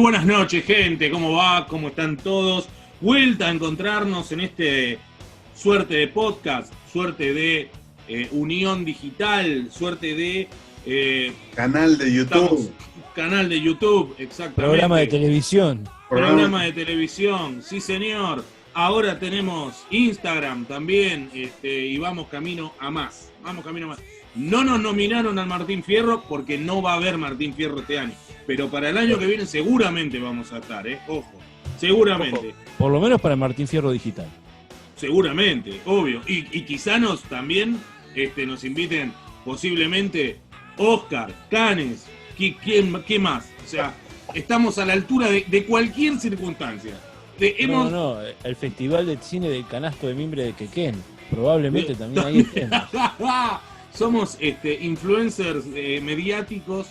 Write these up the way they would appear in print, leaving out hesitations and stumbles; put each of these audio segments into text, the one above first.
buenas noches, gente. ¿Cómo va? ¿Cómo están todos? Vuelta a encontrarnos en este suerte de podcast, suerte de unión digital, suerte de... canal de YouTube. Canal de YouTube, exactamente. Programa de televisión. Programa de televisión, sí señor. Ahora tenemos Instagram también, y vamos camino a más. No nos nominaron al Martín Fierro porque no va a haber Martín Fierro este año. Pero para el año que viene seguramente vamos a estar, ojo, seguramente. Por lo menos para Martín Fierro Digital. Seguramente, obvio. Y quizá también nos inviten posiblemente Oscar, Canes, ¿qué más? O sea, estamos a la altura de cualquier circunstancia. No, el Festival de Cine del Canasto de Mimbre de Quequén. Probablemente también ahí estemos. Somos influencers mediáticos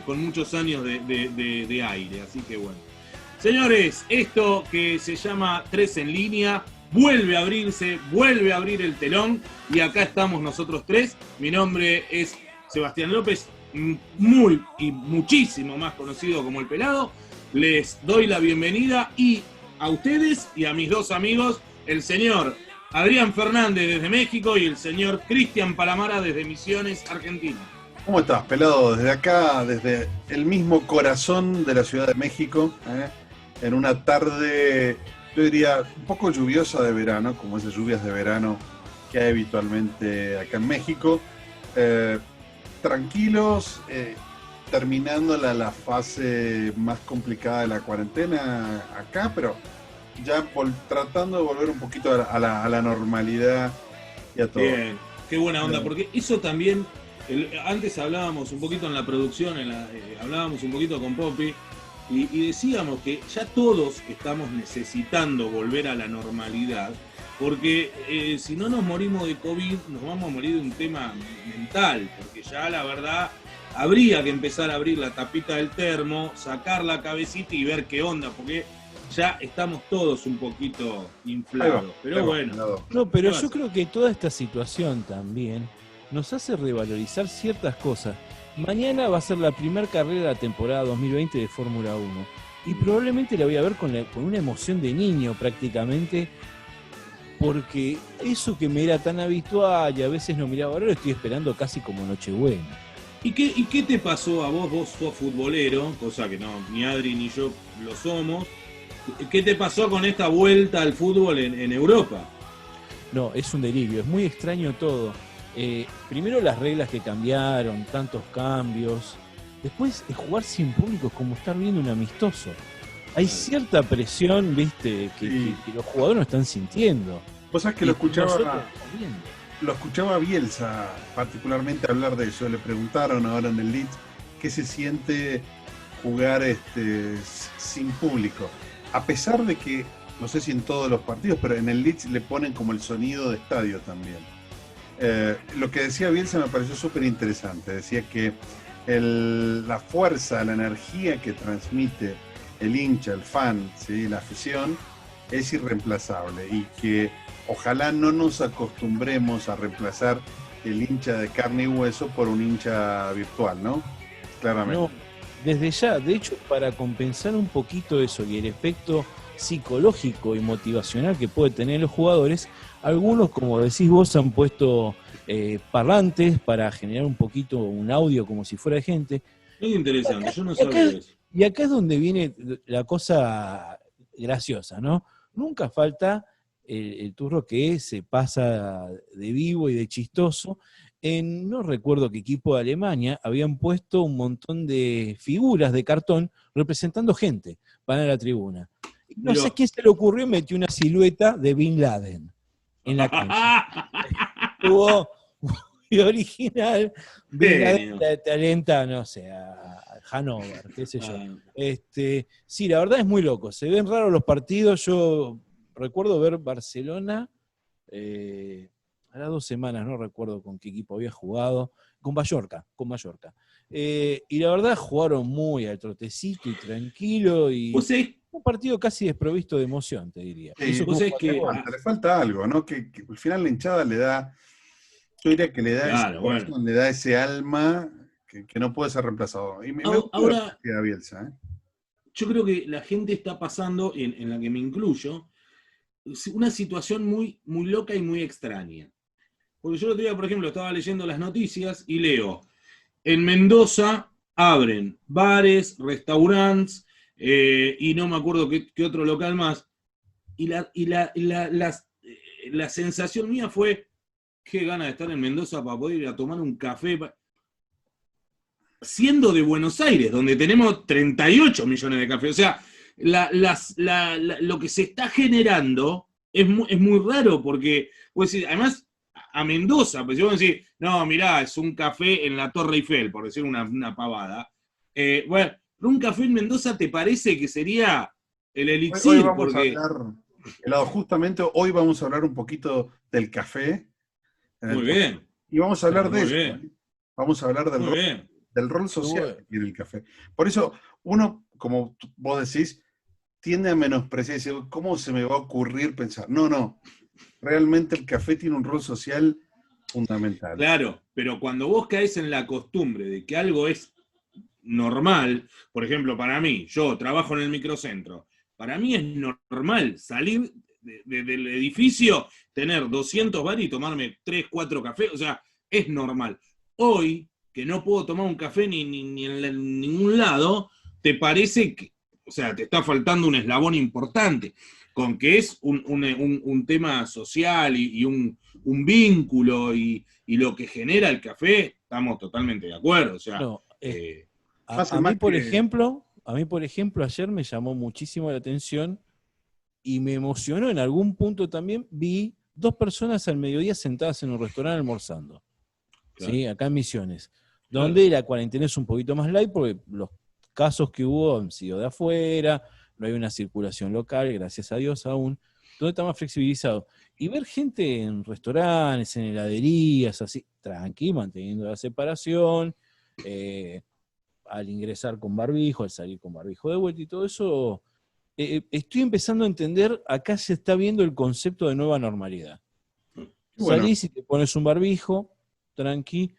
con muchos años de aire, así que bueno. Señores, esto que se llama 3 en línea vuelve a abrirse, vuelve a abrir el telón y acá estamos nosotros tres. Mi nombre es Sebastián López, muy y muchísimo más conocido como El Pelado. Les doy la bienvenida y a ustedes y a mis dos amigos, el señor Adrián Fernández desde México y el señor Cristian Palamara desde Misiones, Argentina. ¿Cómo estás, Pelado? Desde acá, desde el mismo corazón de la Ciudad de México, en una tarde, yo diría, un poco lluviosa de verano, como esas lluvias de verano que hay habitualmente acá en México. Tranquilos, terminando la fase más complicada de la cuarentena acá, pero ya tratando de volver un poquito a la normalidad y a todo. Bien, qué buena onda, porque eso también, antes hablábamos un poquito en la producción, hablábamos un poquito con Poppy, y decíamos que ya todos estamos necesitando volver a la normalidad, porque si no nos morimos de COVID, nos vamos a morir de un tema mental, porque ya la verdad habría que empezar a abrir la tapita del termo, sacar la cabecita y ver qué onda, porque ya estamos todos un poquito inflados. Pero bueno. No, pero yo creo que toda esta situación también nos hace revalorizar ciertas cosas. Mañana va a ser la primera carrera de la temporada 2020 de Fórmula 1 y probablemente la voy a ver con una emoción de niño prácticamente, porque eso que me era tan habitual y a veces no miraba, ahora lo estoy esperando casi como Nochebuena. ¿Y qué te pasó a vos? Vos sos futbolero, cosa que no, ni Adri ni yo lo somos. ¿Qué te pasó con esta vuelta al fútbol en Europa? No, es un delirio, es muy extraño todo. Primero las reglas que cambiaron, tantos cambios. Después jugar sin público es como estar viendo un amistoso. Hay cierta presión, viste, que los jugadores no están sintiendo. Vos sabés que lo escuchaba Bielsa particularmente hablar de eso. Le preguntaron ahora en el Leeds qué se siente jugar sin público. A pesar de que, no sé si en todos los partidos, pero en el Leeds le ponen como el sonido de estadio también. Lo que decía Bielsa me pareció súper interesante. Decía que la fuerza, la energía que transmite el hincha, el fan, ¿sí? La afición, es irreemplazable y que ojalá no nos acostumbremos a reemplazar el hincha de carne y hueso por un hincha virtual, ¿no? Claramente. No, desde ya, de hecho, para compensar un poquito eso y el efecto psicológico y motivacional que puede tener los jugadores, algunos, como decís vos, han puesto parlantes para generar un poquito un audio como si fuera de gente. Es interesante, yo no sabía eso. Y acá es donde viene la cosa graciosa, ¿no? Nunca falta el turro que se pasa de vivo y de chistoso. No recuerdo qué equipo de Alemania habían puesto un montón de figuras de cartón representando gente para la tribuna. No sé quién se le ocurrió y metió una silueta de Bin Laden en la cancha. Estuvo muy original. Bin Laden te alenta, no sé, a Hannover, qué sé yo. Sí, la verdad es muy loco. Se ven raros los partidos. Yo recuerdo ver Barcelona, hará 2 semanas, no recuerdo con qué equipo había jugado, con Mallorca. Y la verdad jugaron muy al trotecito y tranquilo y un partido casi desprovisto de emoción, te diría. Sí, le falta algo, ¿no? Que al final la hinchada le da, yo diría que le da ese corazón, le da ese alma que no puede ser reemplazado. Y me gusta ahora, Bielsa, yo creo que la gente está pasando, en la que me incluyo, una situación muy, muy loca y muy extraña. Porque yo el otro día, por ejemplo, estaba leyendo las noticias y leo, en Mendoza abren bares, restaurantes, y no me acuerdo qué otro local más. Y la sensación mía fue, qué ganas de estar en Mendoza para poder ir a tomar un café. Siendo de Buenos Aires, donde tenemos 38 millones de cafés. O sea, lo que se está generando es muy raro, porque, pues, además, a Mendoza, pues si vos decís, no, mirá, es un café en la Torre Eiffel, por decir una pavada. Bueno, pero un café en Mendoza te parece que sería el Hoy elixir, vamos a porque... hablar, justamente hoy vamos a hablar un poquito del café. Muy bien. Y vamos a hablar de Muy eso. bien. Vamos a hablar Muy bien. del rol social que tiene el café. Por eso, uno, como vos decís, tiende a menospreciar y decir, ¿cómo se me va a ocurrir pensar? No. Realmente el café tiene un rol social fundamental. Claro, pero cuando vos caes en la costumbre de que algo es normal, por ejemplo, para mí, yo trabajo en el microcentro, para mí es normal salir del edificio, tener 200 bares y tomarme 3, 4 cafés, o sea, es normal. Hoy, que no puedo tomar un café ni en ningún lado, te parece que, o sea, te está faltando un eslabón importante, con que es un tema social y un vínculo y lo que genera el café, estamos totalmente de acuerdo. O sea, No, Más a mí, por que- ejemplo, ayer me llamó muchísimo la atención y me emocionó en algún punto también. Vi 2 personas al mediodía sentadas en un restaurante almorzando, claro. ¿sí? Acá en Misiones, Claro. donde la cuarentena es un poquito más light porque los casos que hubo han sido de afuera, no hay una circulación local, gracias a Dios aún, todo está más flexibilizado. Y ver gente en restaurantes, en heladerías, así, tranqui, manteniendo la separación, al ingresar con barbijo, al salir con barbijo de vuelta y todo eso, estoy empezando a entender, acá se está viendo el concepto de nueva normalidad. Bueno. Salís y te pones un barbijo, tranqui,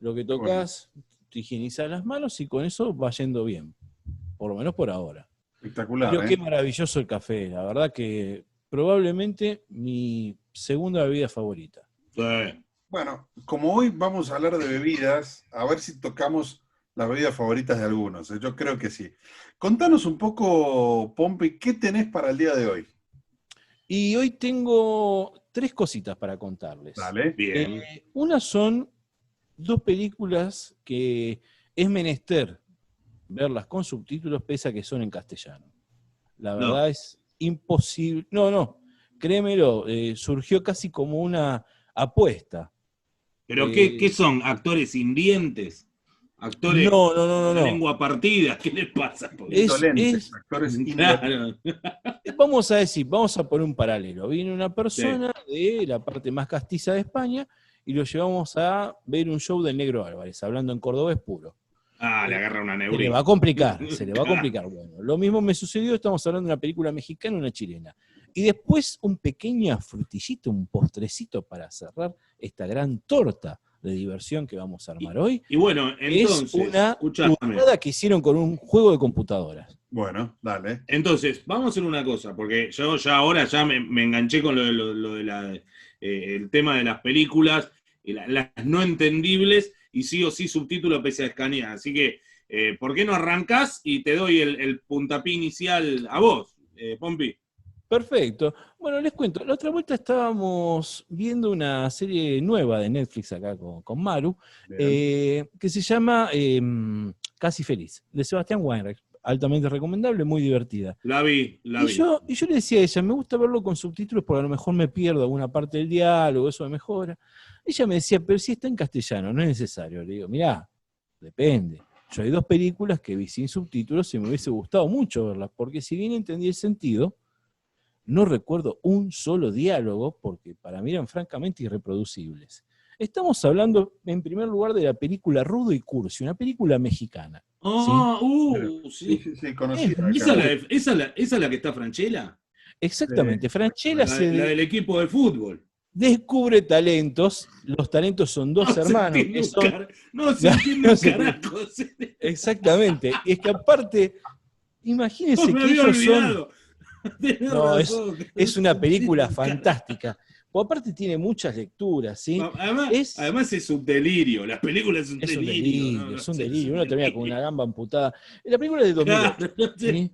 lo que tocas, te higienizas las manos y con eso va yendo bien, por lo menos por ahora. Espectacular, Pero qué maravilloso el café, la verdad que probablemente mi segunda bebida favorita. Sí. Bueno, como hoy vamos a hablar de bebidas, a ver si tocamos las bebidas favoritas de algunos. Yo creo que sí. Contanos un poco, Pompi, ¿qué tenés para el día de hoy? Y hoy tengo 3 cositas para contarles. Dale. Bien. Una son 2 películas que es menester verlas con subtítulos, pese a que son en castellano. La verdad es imposible. No, créemelo, surgió casi como una apuesta. ¿Pero qué son? ¿Actores sin dientes? ¿Actores No. lengua partida? ¿Qué les pasa? Actores Claro. Vamos a poner un paralelo. Viene una persona de la parte más castiza de España y lo llevamos a ver un show del Negro Álvarez, hablando en cordobés puro. Le agarra una neurina. Se le va a complicar. Bueno, lo mismo me sucedió, estamos hablando de una película mexicana y una chilena. Y después un pequeño frutillito, un postrecito para cerrar esta gran torta de diversión que vamos a armar hoy. Y bueno, entonces, es una escuchame. jugada que hicieron con un juego de computadoras. Bueno, dale. Entonces, vamos a hacer una cosa, porque yo ahora me enganché con lo de el tema de las películas, las no entendibles, y sí o sí subtítulo pese a escanear. Así que, ¿por qué no arrancás y te doy el puntapié inicial a vos, Pompi? Perfecto. Bueno, les cuento, la otra vuelta estábamos viendo una serie nueva de Netflix acá con Maru, que se llama Casi Feliz, de Sebastián Weinreich. Altamente recomendable, muy divertida. La vi. Y yo le decía a ella, me gusta verlo con subtítulos porque a lo mejor me pierdo alguna parte del diálogo, eso me mejora. Ella me decía, pero si está en castellano, no es necesario. Le digo, mirá, depende. Yo hay 2 películas que vi sin subtítulos y me hubiese gustado mucho verlas, porque si bien entendí el sentido, no recuerdo un solo diálogo, porque para mí eran francamente irreproducibles. Estamos hablando, en primer lugar, de la película Rudo y Cursi, una película mexicana. Sí. Sí, conocida. ¿Esa es la que está Franchella? Exactamente, Franchella La del equipo de fútbol. descubre talentos, los talentos son 2 hermanos. No se entiende un carajo. Exactamente, y es que aparte Imagínense me que había ellos son... olvidado. Tenés No, razón. es una película fantástica. O aparte tiene muchas lecturas, ¿sí? Además es un delirio, la película es un Es un delirio. delirio, ¿No? es un Es delirio. un Uno termina con una delirio. gamba amputada. La película es de 2008, Claro, ¿sí?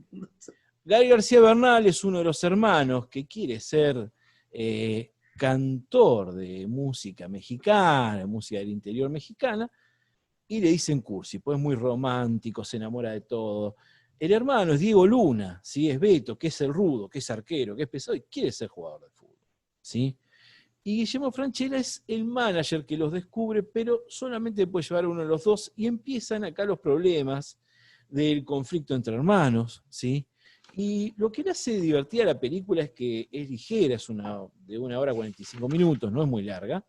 Gael García Bernal es uno de los hermanos que quiere ser cantor de música mexicana, música del interior mexicana, y le dicen cursi, pues es muy romántico, se enamora de todo. El hermano es Diego Luna, ¿sí? Es Beto, que es el rudo, que es arquero, que es pesado y quiere ser jugador de fútbol, ¿sí? Y Guillermo Francella es el manager que los descubre, pero solamente puede llevar a uno de los dos, y empiezan acá los problemas del conflicto entre hermanos, ¿sí? Y lo que le hace divertida a la película es que es ligera, es de 1 hora 45 minutos, no es muy larga,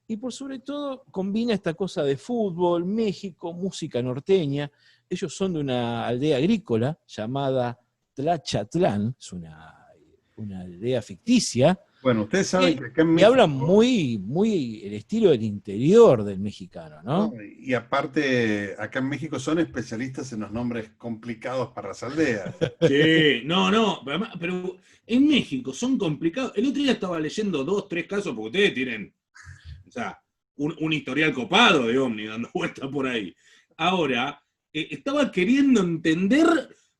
y por sobre todo combina esta cosa de fútbol, México, música norteña. Ellos son de una aldea agrícola llamada Tlachatlán, es una aldea ficticia, Bueno, ustedes saben que acá en y hablan México, muy el estilo del interior del mexicano, ¿no? ¿no? Y aparte, acá en México son especialistas en los nombres complicados para las aldeas. Sí, no, pero en México son complicados. El otro día estaba leyendo 2, 3 casos, porque ustedes tienen, o sea, un historial copado de Omni dando vueltas por ahí. Ahora, estaba queriendo entender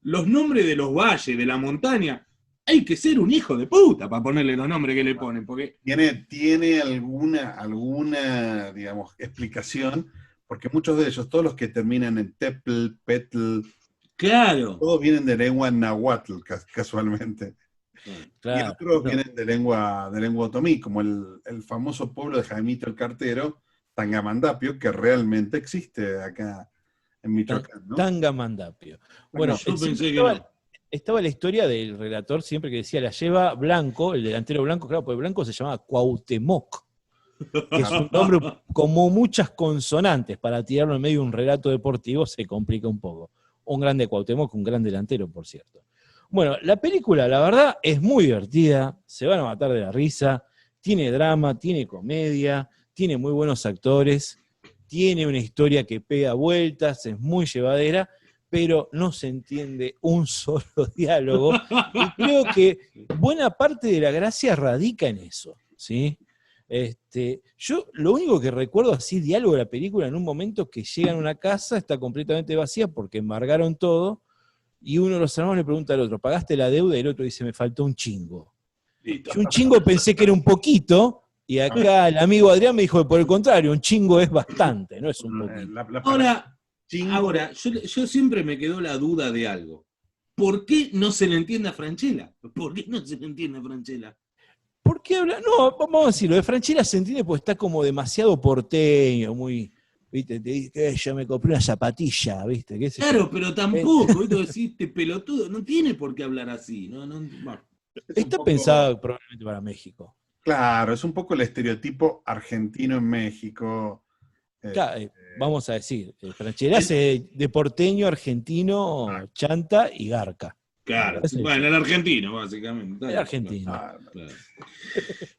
los nombres de los valles, de la montaña. Hay que ser un hijo de puta para ponerle los nombres que le ponen, porque... ¿Tiene alguna, digamos, explicación? Porque muchos de ellos, todos los que terminan en Tepl, Petl, Claro. todos vienen de lengua náhuatl, casualmente. Y Claro. otros No. vienen de lengua otomí, como el famoso pueblo de Jaimito el Cartero, Tangamandapio, que realmente existe acá en Michoacán, ¿no? Tangamandapio. Bueno, Yo siempre pensé que no. estaba la historia del relator siempre que decía la lleva Blanco, el delantero Blanco, claro, porque Blanco se llamaba Cuauhtémoc, que es un nombre como muchas consonantes, para tirarlo en medio de un relato deportivo se complica un poco. Un grande Cuauhtémoc, un gran delantero, por cierto. Bueno, la película, la verdad, es muy divertida, se van a matar de la risa, tiene drama, tiene comedia, tiene muy buenos actores, tiene una historia que pega vueltas, es muy llevadera, pero no se entiende un solo diálogo, y creo que buena parte de la gracia radica en eso, ¿sí? Yo lo único que recuerdo así, diálogo de la película, en un momento que llegan a una casa, está completamente vacía porque embargaron todo, y uno de los hermanos le pregunta al otro, ¿pagaste la deuda? Y el otro dice, me faltó un chingo. Listo. Yo un chingo pensé que era un poquito, y acá el amigo Adrián me dijo que por el contrario, un chingo es bastante, no es un poquito. La palabra Ahora, yo siempre me quedó la duda de algo. ¿Por qué no se le entiende a Francella? ¿Por qué no se le entiende a Francella? ¿Por qué habla? No, vamos a decirlo, de Francella se entiende porque está como demasiado porteño, muy, viste, te dice que yo me compré una zapatilla, viste, qué sé yo. Claro, pero tampoco, ¿viste? Decís, este pelotudo no tiene por qué hablar así. Bueno. es un Está poco, pensada probablemente para México. claro, es un poco el estereotipo argentino en México. Vamos a decir, Francella hace de porteño, argentino, chanta y garca. Claro, Es bueno, el argentino, básicamente. el argentino. Claro.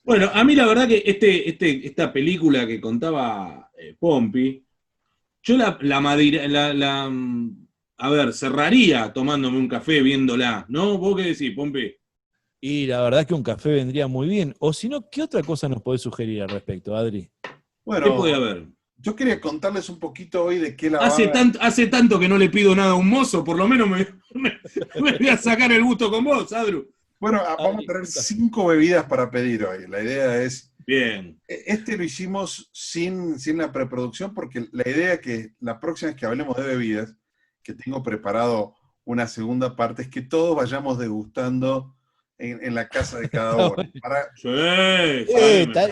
Bueno, a mí la verdad que esta película que contaba Pompi, yo a ver, cerraría tomándome un café viéndola, ¿no? ¿Vos qué decís, Pompi? Y la verdad que un café vendría muy bien. O si no, ¿qué otra cosa nos podés sugerir al respecto, Adri? ¿Qué Bueno, puede haber? yo quería contarles un poquito hoy de qué la Hace tanto que no le pido nada a un mozo, por lo menos me voy a sacar el gusto con vos, Adru. Bueno, vamos a tener 5 bebidas para pedir hoy. La idea es... Bien. Lo hicimos sin la preproducción porque la idea es que la próxima vez que hablemos de bebidas, que tengo preparado una segunda parte, es que todos vayamos degustando en la casa de cada uno.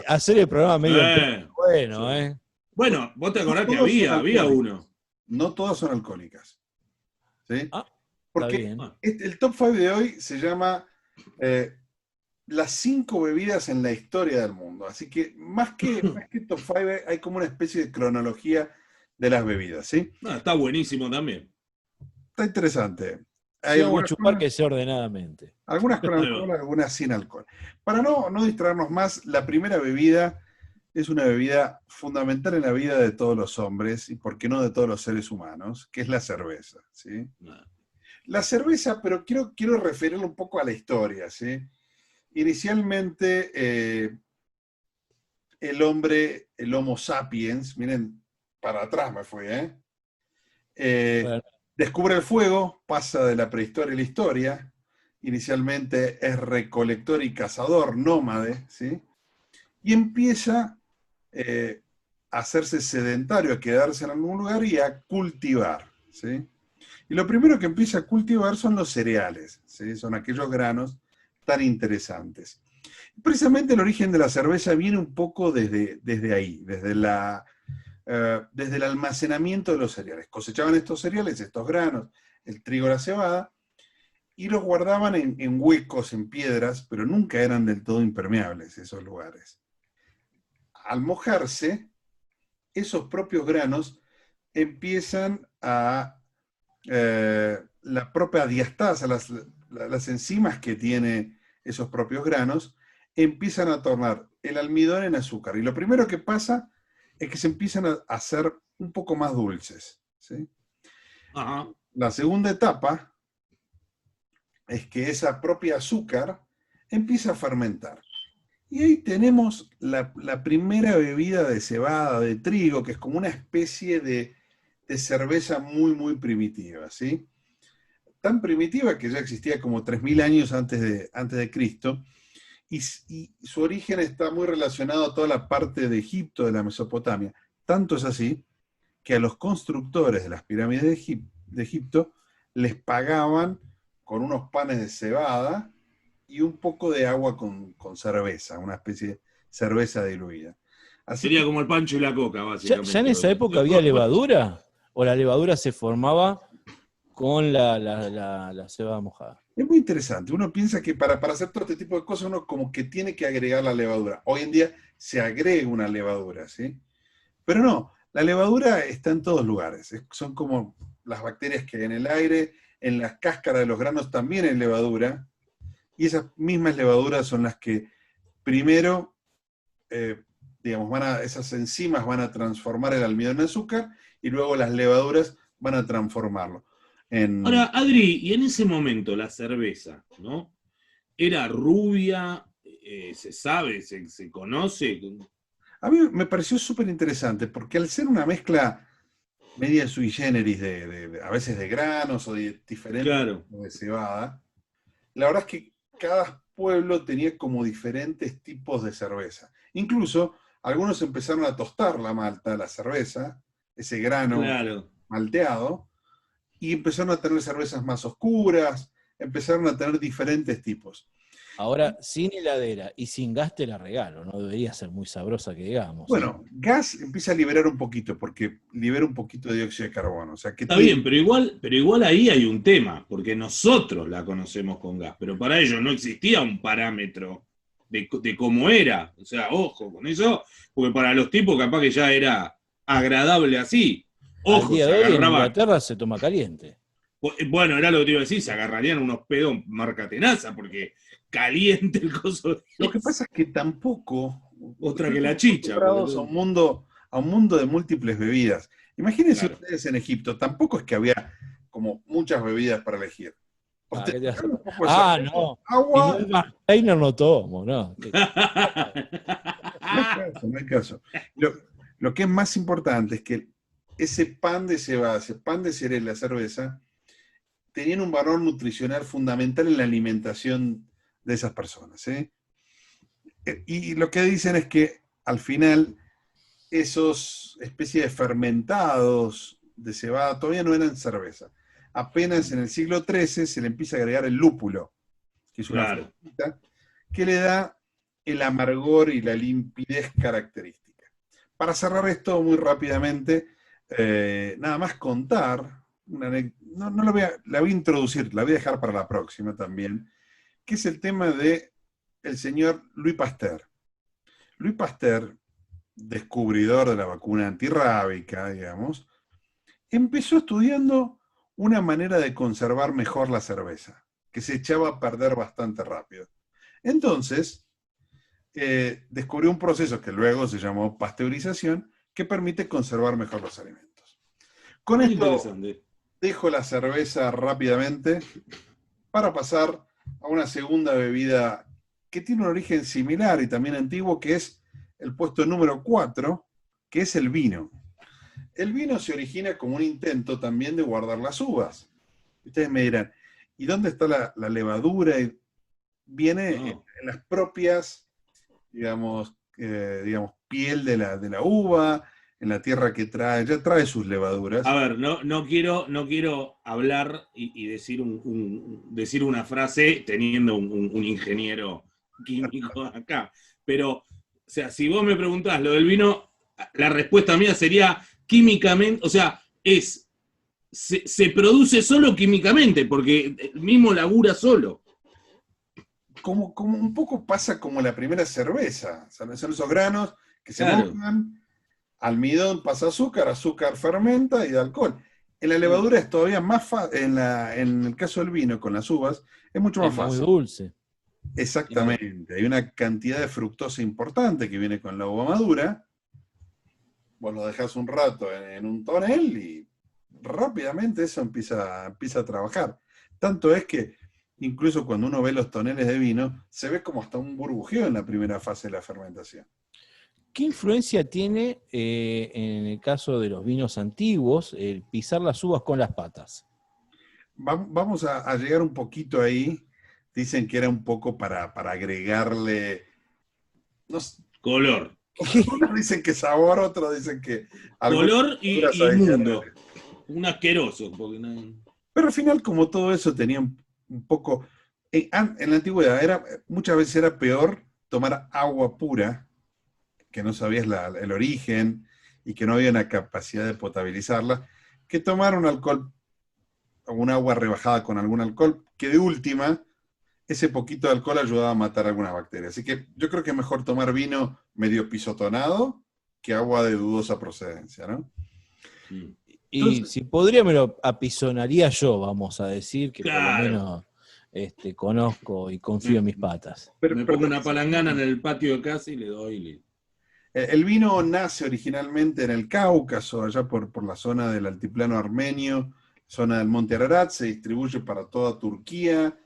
Hacer el programa medio bueno, sí. Bueno, vos te acordás que todos había uno. No todas son alcohólicas. ¿Sí? Porque bien. el top 5 de hoy se llama las 5 bebidas en la historia del mundo. Así que más que top 5 hay como una especie de cronología de las bebidas. ¿Sí? Está buenísimo también. Está interesante. Si vamos a chupar que sea ordenadamente. Algunas con alcohol, algunas sin alcohol. Para no distraernos más, la primera bebida es una bebida fundamental en la vida de todos los hombres y por qué no de todos los seres humanos, que es la cerveza. ¿Sí? La cerveza, pero quiero referirlo un poco a la historia, ¿sí? Inicialmente, el Homo sapiens, miren, para atrás me fui, ¿eh? Bueno, Descubre el fuego, pasa de la prehistoria a la historia. Inicialmente es recolector y cazador, nómade, ¿sí? Y empieza a hacerse sedentario, a quedarse en algún lugar y a cultivar, ¿sí? Y lo primero que empieza a cultivar son los cereales, ¿sí? Son aquellos granos tan interesantes. Precisamente el origen de la cerveza viene un poco desde ahí, desde el almacenamiento de los cereales. Cosechaban estos cereales, estos granos, el trigo, la cebada, y los guardaban en huecos, en piedras, pero nunca eran del todo impermeables esos lugares. Al mojarse, esos propios granos empiezan a la propia diastasa, las enzimas que tiene esos propios granos, empiezan a tornar el almidón en azúcar. Y lo primero que pasa es que se empiezan a hacer un poco más dulces, ¿sí? Ajá. La segunda etapa es que esa propia azúcar empieza a fermentar. Y ahí tenemos la primera bebida de cebada, de trigo, que es como una especie de cerveza muy, muy primitiva, ¿sí? Tan primitiva que ya existía como 3.000 años antes de Cristo, y su origen está muy relacionado a toda la parte de Egipto, de la Mesopotamia. Tanto es así que a los constructores de las pirámides de Egipto les pagaban con unos panes de cebada y un poco de agua con cerveza, una especie de cerveza diluida. Así Sería que, como el Pancho y la Coca, básicamente. ¿Ya en esa época había levadura? ¿O la levadura se formaba con la cebada mojada? es muy interesante. Uno piensa que para hacer todo este tipo de cosas uno como que tiene que agregar la levadura. Hoy en día se agrega una levadura, ¿sí? Pero no, la levadura está en todos lugares. Son como las bacterias que hay en el aire, en las cáscaras de los granos también hay levadura, y esas mismas levaduras son las que primero, digamos, esas enzimas van a transformar el almidón en azúcar, y luego las levaduras van a transformarlo. Ahora, Adri, y en ese momento la cerveza, ¿no? ¿Era rubia? ¿Se sabe? ¿Se conoce? A mí me pareció súper interesante, porque al ser una mezcla media sui generis a veces de granos o de diferentes Claro. tipos de cebada, la verdad es que cada pueblo tenía como diferentes tipos de cerveza. Incluso algunos empezaron a tostar la malta, la cerveza, ese grano Claro. malteado, y empezaron a tener cervezas más oscuras, empezaron a tener diferentes tipos. Ahora, sin heladera y sin gas te la regalo, no debería ser muy sabrosa que digamos. Bueno, gas empieza a liberar un poquito, porque libera un poquito de dióxido de carbono. O sea, que Está bien, pero igual ahí hay un tema, porque nosotros la conocemos con gas, pero para ellos no existía un parámetro de cómo era. O sea, ojo con eso, porque para los tipos capaz que ya era agradable así. Al Ojo, día se de hoy en agarraban. Inglaterra se toma caliente. Bueno, era lo que te iba a decir, se agarrarían unos pedos marca tenaza, porque caliente el coso. lo que pasa es que tampoco Otra que la estamos chicha. acostumbrados a un mundo de múltiples bebidas. Imagínense Claro. ustedes en Egipto, tampoco es que había como muchas bebidas para elegir. Ah, ¿qué te hace? Un poco de Ah, cerveza, no. agua. Igual Martiner no tomo, ¿no? No hay caso, no hay caso. Lo que es más importante es que ese pan de cebada, ese pan de cereal, la cerveza, tenían un valor nutricional fundamental en la alimentación de esas personas, ¿sí? Y lo que dicen es que al final esos especies de fermentados de cebada todavía no eran cerveza. Apenas en el siglo XIII se le empieza a agregar el lúpulo, que es una Claro. frutita, que le da el amargor y la limpidez característica. Para cerrar esto muy rápidamente, nada más contar, no la voy a introducir, la voy a dejar para la próxima también, que es el tema de el señor Louis Pasteur. Louis Pasteur, descubridor de la vacuna antirrábica, digamos, empezó estudiando una manera de conservar mejor la cerveza, que se echaba a perder bastante rápido. Entonces, descubrió un proceso que luego se llamó pasteurización, que permite conservar mejor los alimentos. Con Muy esto interesante. dejo la cerveza rápidamente para pasar a una segunda bebida que tiene un origen similar y también antiguo, que es el puesto número 4, que es el vino. El vino se origina como un intento también de guardar las uvas. Ustedes me dirán, ¿y dónde está la levadura? Viene en las propias, digamos, piel de la uva, en la tierra que trae, ya trae sus levaduras. A ver, no quiero hablar y decir, decir una frase teniendo un ingeniero químico acá, pero, o sea, si vos me preguntás lo del vino, la respuesta mía sería químicamente, o sea, se produce solo químicamente, porque el mismo labura solo. Como un poco pasa como la primera cerveza, son esos granos que se mojan, almidón pasa azúcar, azúcar fermenta y da alcohol. En la levadura es todavía más fácil, en el caso del vino con las uvas, es mucho más fácil. Muy dulce. Exactamente, hay una cantidad de fructosa importante que viene con la uva madura. Vos lo dejás un rato en un tonel y rápidamente eso empieza a trabajar. Tanto es que incluso cuando uno ve los toneles de vino, se ve como hasta un burbujeo en la primera fase de la fermentación. ¿Qué influencia tiene en el caso de los vinos antiguos el pisar las uvas con las patas? Vamos a llegar un poquito ahí. Dicen que era un poco para agregarle color. Unos dicen que sabor, otros dicen que... Color y mundo. Un asqueroso. Porque no... Pero al final, como todo eso tenía un poco... En la antigüedad muchas veces era peor tomar agua pura, que no sabías el origen y que no había una capacidad de potabilizarla, que tomar un alcohol, o un agua rebajada con algún alcohol, que de última, ese poquito de alcohol ayudaba a matar algunas bacterias. Así que yo creo que es mejor tomar vino medio pisotonado que agua de dudosa procedencia, ¿no? Sí. Y entonces, si podría, me lo apisonaría yo, vamos a decir, que claro, por lo menos conozco y confío en mis patas. Me pongo una palangana en el patio de casa y le doy. El vino nace originalmente en el Cáucaso, allá por la zona del altiplano armenio, zona del Monte Ararat, se distribuye para toda Turquía,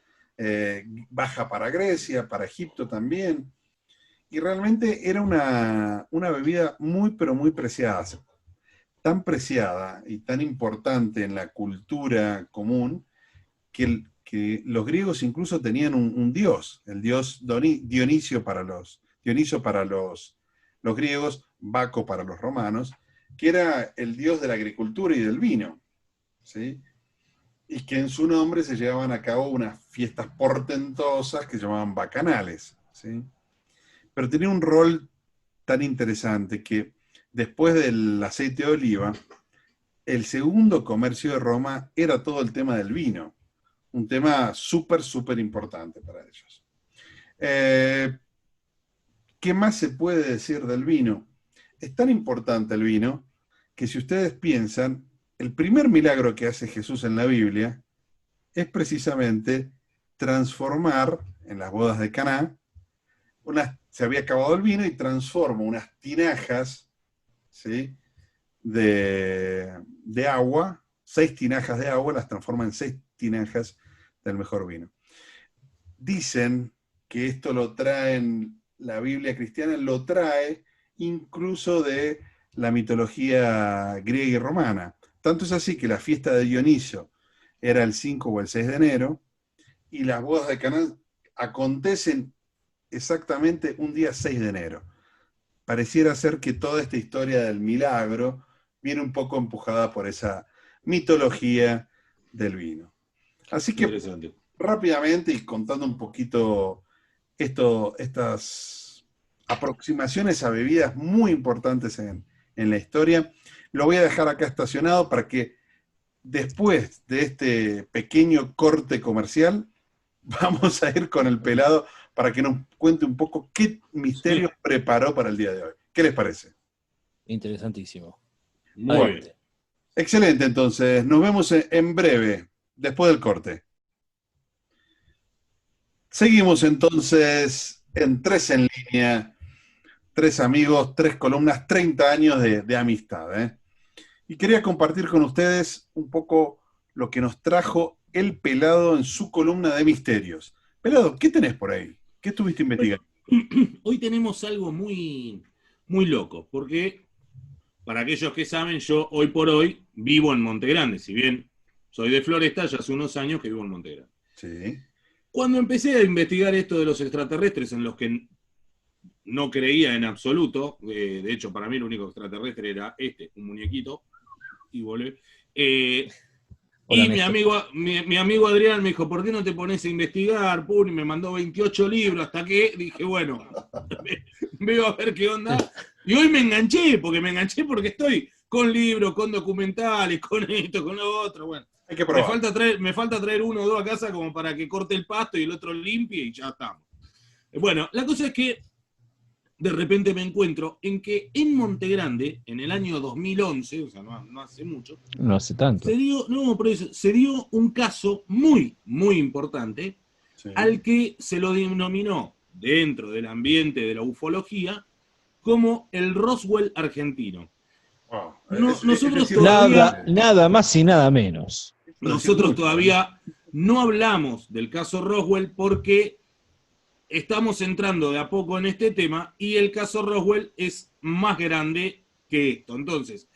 baja para Grecia, para Egipto también, y realmente era una bebida muy, pero muy preciada, tan preciada y tan importante en la cultura común, que los griegos incluso tenían un dios, el dios Dionisio para los griegos, Baco para los romanos, que era el dios de la agricultura y del vino, ¿sí? Y que en su nombre se llevaban a cabo unas fiestas portentosas que se llamaban bacanales, ¿sí? Pero tenía un rol tan interesante que después del aceite de oliva, el segundo comercio de Roma era todo el tema del vino, un tema súper, súper importante para ellos. ¿Qué más se puede decir del vino? Es tan importante el vino que si ustedes piensan, el primer milagro que hace Jesús en la Biblia es precisamente transformar, en las bodas de Caná, se había acabado el vino y transforma unas tinajas, ¿sí?, de agua, 6 tinajas de agua, las transforma en 6 tinajas del mejor vino. Dicen que esto lo traen, la Biblia cristiana lo trae incluso de la mitología griega y romana. Tanto es así que la fiesta de Dioniso era el 5 o el 6 de enero, y las bodas de Caná acontecen exactamente un día 6 de enero. Pareciera ser que toda esta historia del milagro viene un poco empujada por esa mitología del vino. Así que rápidamente y contando un poquito estas aproximaciones a bebidas muy importantes en la historia, lo voy a dejar acá estacionado para que después de este pequeño corte comercial vamos a ir con el pelado para que nos cuente un poco qué misterio preparó para el día de hoy. ¿Qué les parece? Interesantísimo. Muy bien. Excelente, entonces. Nos vemos en breve, después del corte. Seguimos entonces en 3 en línea. 3 amigos, 3 columnas, 30 años de amistad, ¿eh? Y quería compartir con ustedes un poco lo que nos trajo el Pelado en su columna de misterios. Pelado, ¿qué tenés por ahí? ¿Qué estuviste investigando? Hoy tenemos algo muy, muy loco, porque para aquellos que saben, yo hoy por hoy vivo en Monte Grande, si bien soy de Floresta, ya hace unos años que vivo en Monte Grande. Sí. Cuando empecé a investigar esto de los extraterrestres, en los que no creía en absoluto, de hecho para mí el único extraterrestre era un muñequito, y volví. Hola, Y Néstor. mi amigo Adrián me dijo, ¿por qué no te pones a investigar? Pum, y me mandó 28 libros, hasta que dije, bueno, veo a ver qué onda. Y hoy me enganché porque estoy con libros, con documentales, con esto, con lo otro. Bueno, Hay que me probar. falta traer uno o dos a casa como para que corte el pasto y el otro limpie y ya estamos. Bueno, la cosa es que de repente me encuentro en que en Monte Grande, en el año 2011, o sea, no hace mucho, No hace tanto. se dio un caso muy, muy importante Sí. al que se lo denominó dentro del ambiente de la ufología como el Roswell argentino. Wow. Nosotros Nada, todavía, nada más y nada menos. nosotros todavía no hablamos del caso Roswell porque estamos entrando de a poco en este tema y el caso Roswell es más grande que esto. Entonces,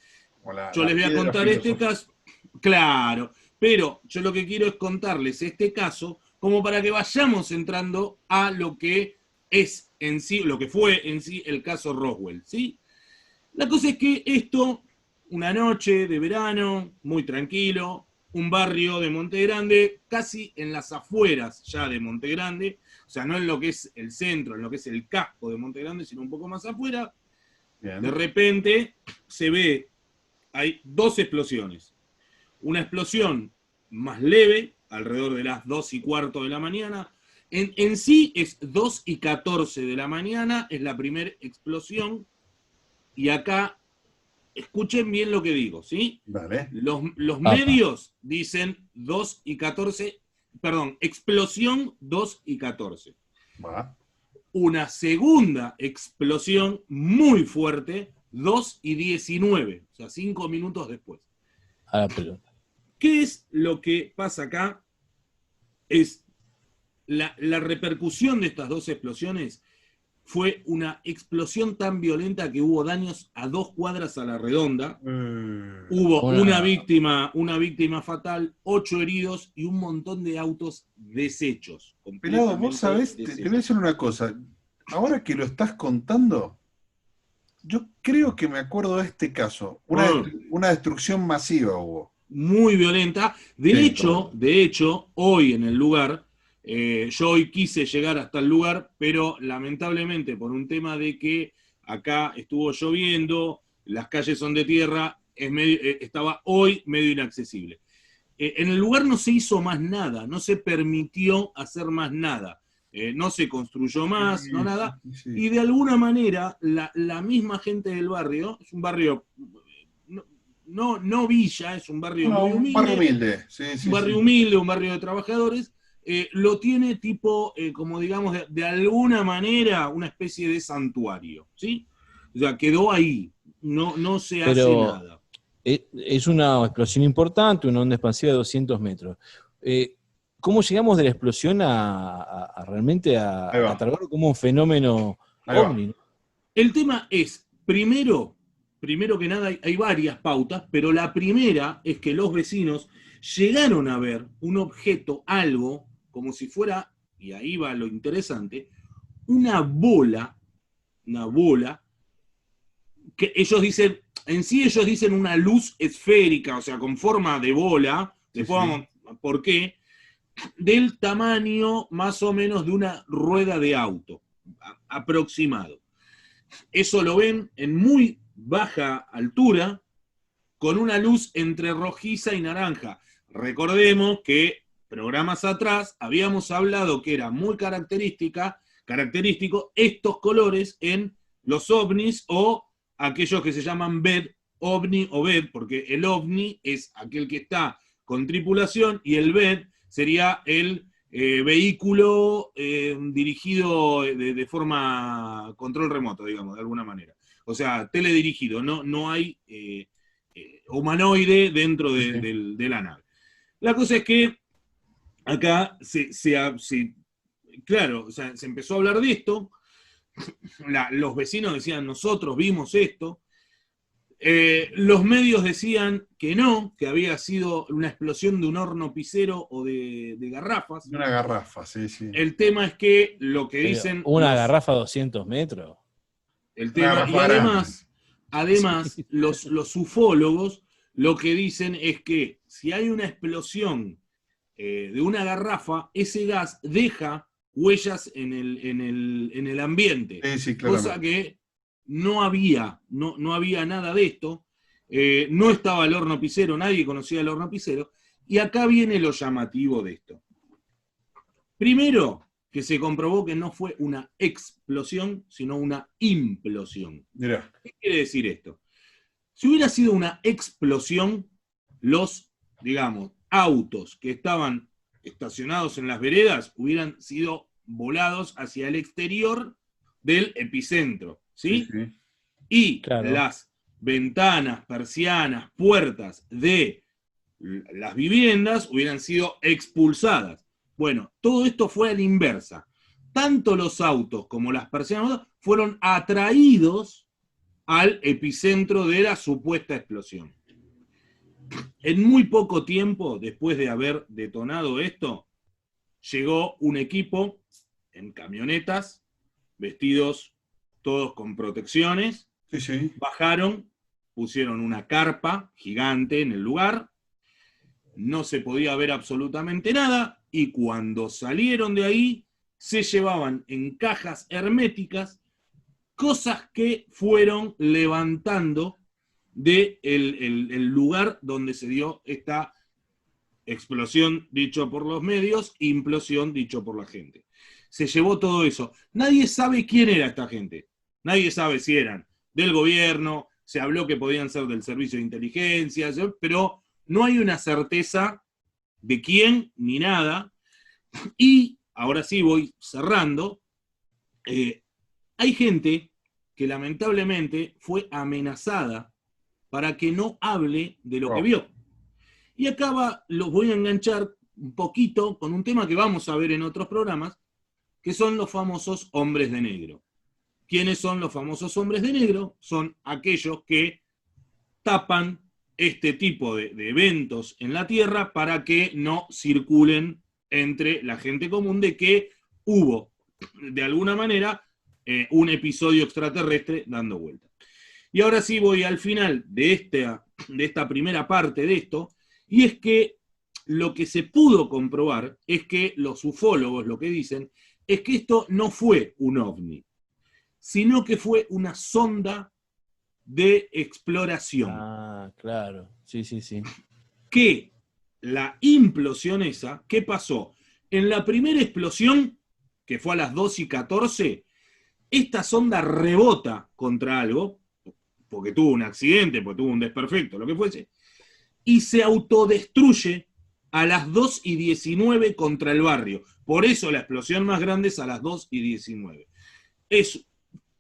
yo les voy a contar este caso, claro, pero yo lo que quiero es contarles este caso como para que vayamos entrando a lo que es en sí, lo que fue en sí el caso Roswell, ¿sí? La cosa es que esto, una noche de verano, muy tranquilo, un barrio de Monte Grande, casi en las afueras ya de Monte Grande, o sea, no en lo que es el centro, en lo que es el casco de Monte Grande, sino un poco más afuera, de Bien. repente se ve, hay dos explosiones. Una explosión más leve, alrededor de las 2:15 de la mañana. En sí es 2:14 de la mañana, es la primera explosión, y acá escuchen bien lo que digo, ¿sí? Dale. Los Apa. medios dicen 2:14, perdón, explosión 2:14. Va. Una segunda explosión muy fuerte, 2:19, o sea, 5 minutos después. A la pelota. ¿Qué es lo que pasa acá? Es la repercusión de estas dos explosiones fue una explosión tan violenta que hubo daños a 2 cuadras a la redonda. Hubo una víctima fatal, 8 heridos y un montón de autos deshechos. Pelado, vos sabés, te voy a decir una cosa. Ahora que lo estás contando, yo creo que me acuerdo de este caso. Una destrucción masiva hubo. Muy violenta. De Sí, hecho, hoy en el lugar, yo hoy quise llegar hasta el lugar, pero lamentablemente por un tema de que acá estuvo lloviendo, las calles son de tierra, estaba hoy medio inaccesible. En el lugar no se hizo más nada, no se permitió hacer más nada. No se construyó más, no nada. Sí. Y de alguna manera, la misma gente del barrio, es un barrio, no villa, es un barrio muy humilde. Un barrio humilde, sí, un barrio humilde, un barrio de trabajadores, lo tiene tipo, como digamos, de alguna manera, una especie de santuario, ¿sí? O sea, quedó ahí, no se hace nada. Es una explosión importante, una onda expansiva de 200 metros. ¿Cómo llegamos de la explosión a realmente a catalogarlo como un fenómeno ovni? El tema es, primero que nada, hay varias pautas, pero la primera es que los vecinos llegaron a ver un objeto, algo, como si fuera, y ahí va lo interesante, una bola, que ellos dicen, en sí ellos dicen una luz esférica, o sea, con forma de bola, después vamos, ¿por qué? Del tamaño más o menos de una rueda de auto, aproximado. Eso lo ven en muy baja altura, con una luz entre rojiza y naranja. Recordemos que programas atrás habíamos hablado que era muy característico estos colores en los ovnis o aquellos que se llaman BED, ovni o BED, porque el ovni es aquel que está con tripulación y el BED sería el vehículo dirigido de forma control remoto, digamos, de alguna manera. O sea, teledirigido, no hay humanoide dentro de la nave. La cosa es que acá claro, o sea, se empezó a hablar de esto, los vecinos decían, nosotros vimos esto, los medios decían que no, que había sido una explosión de un horno pisero o de garrafas. Una garrafa, sí, sí. El tema es que lo que dicen... Una garrafa 200 metros. El tema, y además sí. los ufólogos lo que dicen es que si hay una explosión de una garrafa, ese gas deja huellas en el ambiente. Sí, sí, claro. Cosa que no había nada de esto. No estaba el horno pisero, nadie conocía el horno pisero. Y acá viene lo llamativo de esto. Primero, que se comprobó que no fue una explosión, sino una implosión. Mirá. ¿Qué quiere decir esto? Si hubiera sido una explosión, los, digamos, autos que estaban estacionados en las veredas hubieran sido volados hacia el exterior del epicentro, ¿sí? Sí, sí. Y claro, las ventanas, persianas, puertas de las viviendas hubieran sido expulsadas. Bueno, todo esto fue a la inversa. Tanto los autos como las persianas fueron atraídos al epicentro de la supuesta explosión. En muy poco tiempo, después de haber detonado esto, llegó un equipo en camionetas, vestidos todos con protecciones, sí, sí. Bajaron, pusieron una carpa gigante en el lugar, no se podía ver absolutamente nada, y cuando salieron de ahí, se llevaban en cajas herméticas cosas que fueron levantando del lugar donde se dio esta explosión, dicho por los medios, implosión, dicho por la gente. Se llevó todo eso. Nadie sabe quién era esta gente. Nadie sabe si eran del gobierno, se habló que podían ser del servicio de inteligencia, pero no hay una certeza de quién ni nada. Y ahora sí voy cerrando. Hay gente que lamentablemente fue amenazada para que no hable de lo que vio. Y acá los voy a enganchar un poquito con un tema que vamos a ver en otros programas, que son los famosos hombres de negro. ¿Quiénes son los famosos hombres de negro? Son aquellos que tapan este tipo de eventos en la Tierra para que no circulen entre la gente común de que hubo, de alguna manera, un episodio extraterrestre dando vuelta. Y ahora sí voy al final de esta primera parte de esto, y es que lo que se pudo comprobar es que los ufólogos lo que dicen es que esto no fue un ovni, sino que fue una sonda de exploración. Ah, claro, sí, sí, sí. Que la implosión esa, ¿qué pasó? En la primera explosión, que fue a las 2:14, esta sonda rebota contra algo, porque tuvo un accidente, porque tuvo un desperfecto, lo que fuese, y se autodestruye a las 2:19 contra el barrio. Por eso la explosión más grande es a las 2:19.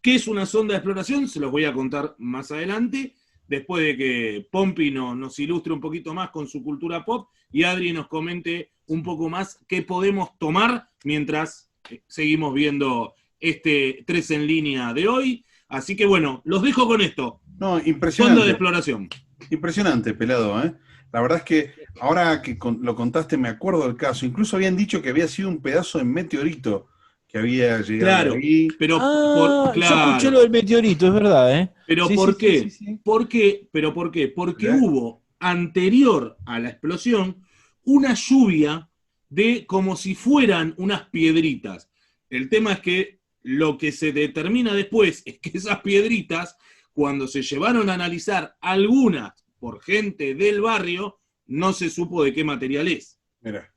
¿Qué es una sonda de exploración? Se los voy a contar más adelante, después de que Pompi nos ilustre un poquito más con su cultura pop y Adri nos comente un poco más qué podemos tomar mientras seguimos viendo este 3 en línea de hoy. Así que bueno, los dejo con esto. No, impresionante. Sonda de exploración. Impresionante, pelado, ¿eh? La verdad es que ahora que lo contaste me acuerdo del caso. Incluso habían dicho que había sido un pedazo de meteorito que había llegado ahí. Pero claro. Yo escuché lo del meteorito, es verdad, ¿eh? Pero sí, ¿por qué? Sí. ¿Por qué? ¿Pero por qué? Porque hubo, anterior a la explosión, una lluvia de como si fueran unas piedritas. El tema es que lo que se determina después es que esas piedritas, cuando se llevaron a analizar algunas por gente del barrio, no se supo de qué material es. Mira.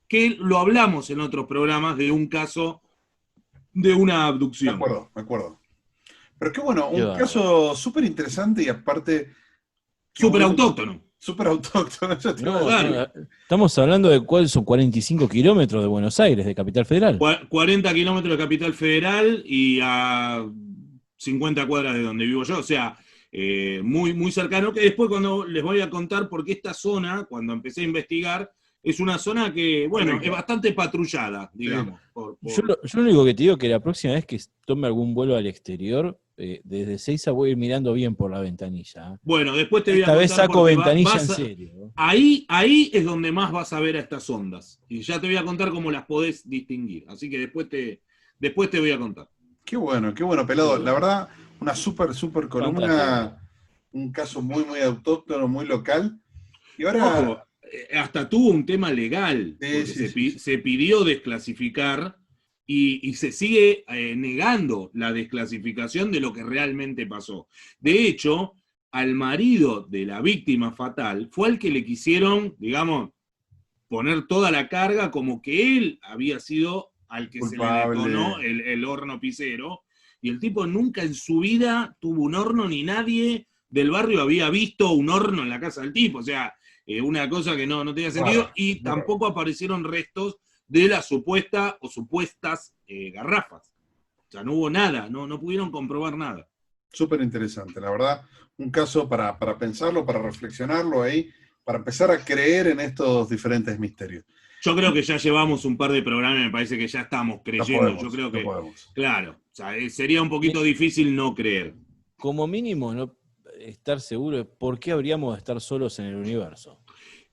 Que lo hablamos en otros programas de un caso de una abducción. Me acuerdo. Pero qué bueno, un caso súper interesante y aparte... Súper autóctono. Súper autóctono. Claro. Estamos hablando de cuáles son 45 kilómetros de Buenos Aires, de Capital Federal. 40 kilómetros de Capital Federal y a 50 cuadras de donde vivo yo. O sea, muy, muy cercano, que después cuando les voy a contar, porque esta zona, cuando empecé a investigar, es una zona que, bueno, es bastante patrullada, digamos. Yo lo único que te digo es que la próxima vez que tome algún vuelo al exterior, desde Ezeiza voy a ir mirando bien por la ventanilla. Bueno, después te voy a Esta contar. vez saco ventanilla en serio. Ahí es donde más vas a ver a estas ondas. Y ya te voy a contar cómo las podés distinguir. Así que después te voy a contar. Qué bueno, Pelado. La verdad, una súper columna, Fantástico. Un caso muy, muy autóctono, muy local. Y ahora... Ojo, hasta tuvo un tema legal, porque se pidió desclasificar y se sigue negando la desclasificación de lo que realmente pasó. De hecho, al marido de la víctima fatal fue al que le quisieron, digamos, poner toda la carga como que él había sido al que culpable. Se le detonó el horno pisero, y el tipo nunca en su vida tuvo un horno, ni nadie del barrio había visto un horno en la casa del tipo, o sea, una cosa que no tenía sentido, y tampoco aparecieron restos de la supuesta o supuestas garrafas. O sea, no hubo nada, no pudieron comprobar nada. Súper interesante, la verdad, un caso para pensarlo, para reflexionarlo ahí, para empezar a creer en estos diferentes misterios. Yo creo que ya llevamos un par de programas, me parece que ya estamos creyendo. Yo creo que, claro, o sea, sería un poquito difícil no creer. Como mínimo, no estar seguro de por qué habríamos de estar solos en el universo.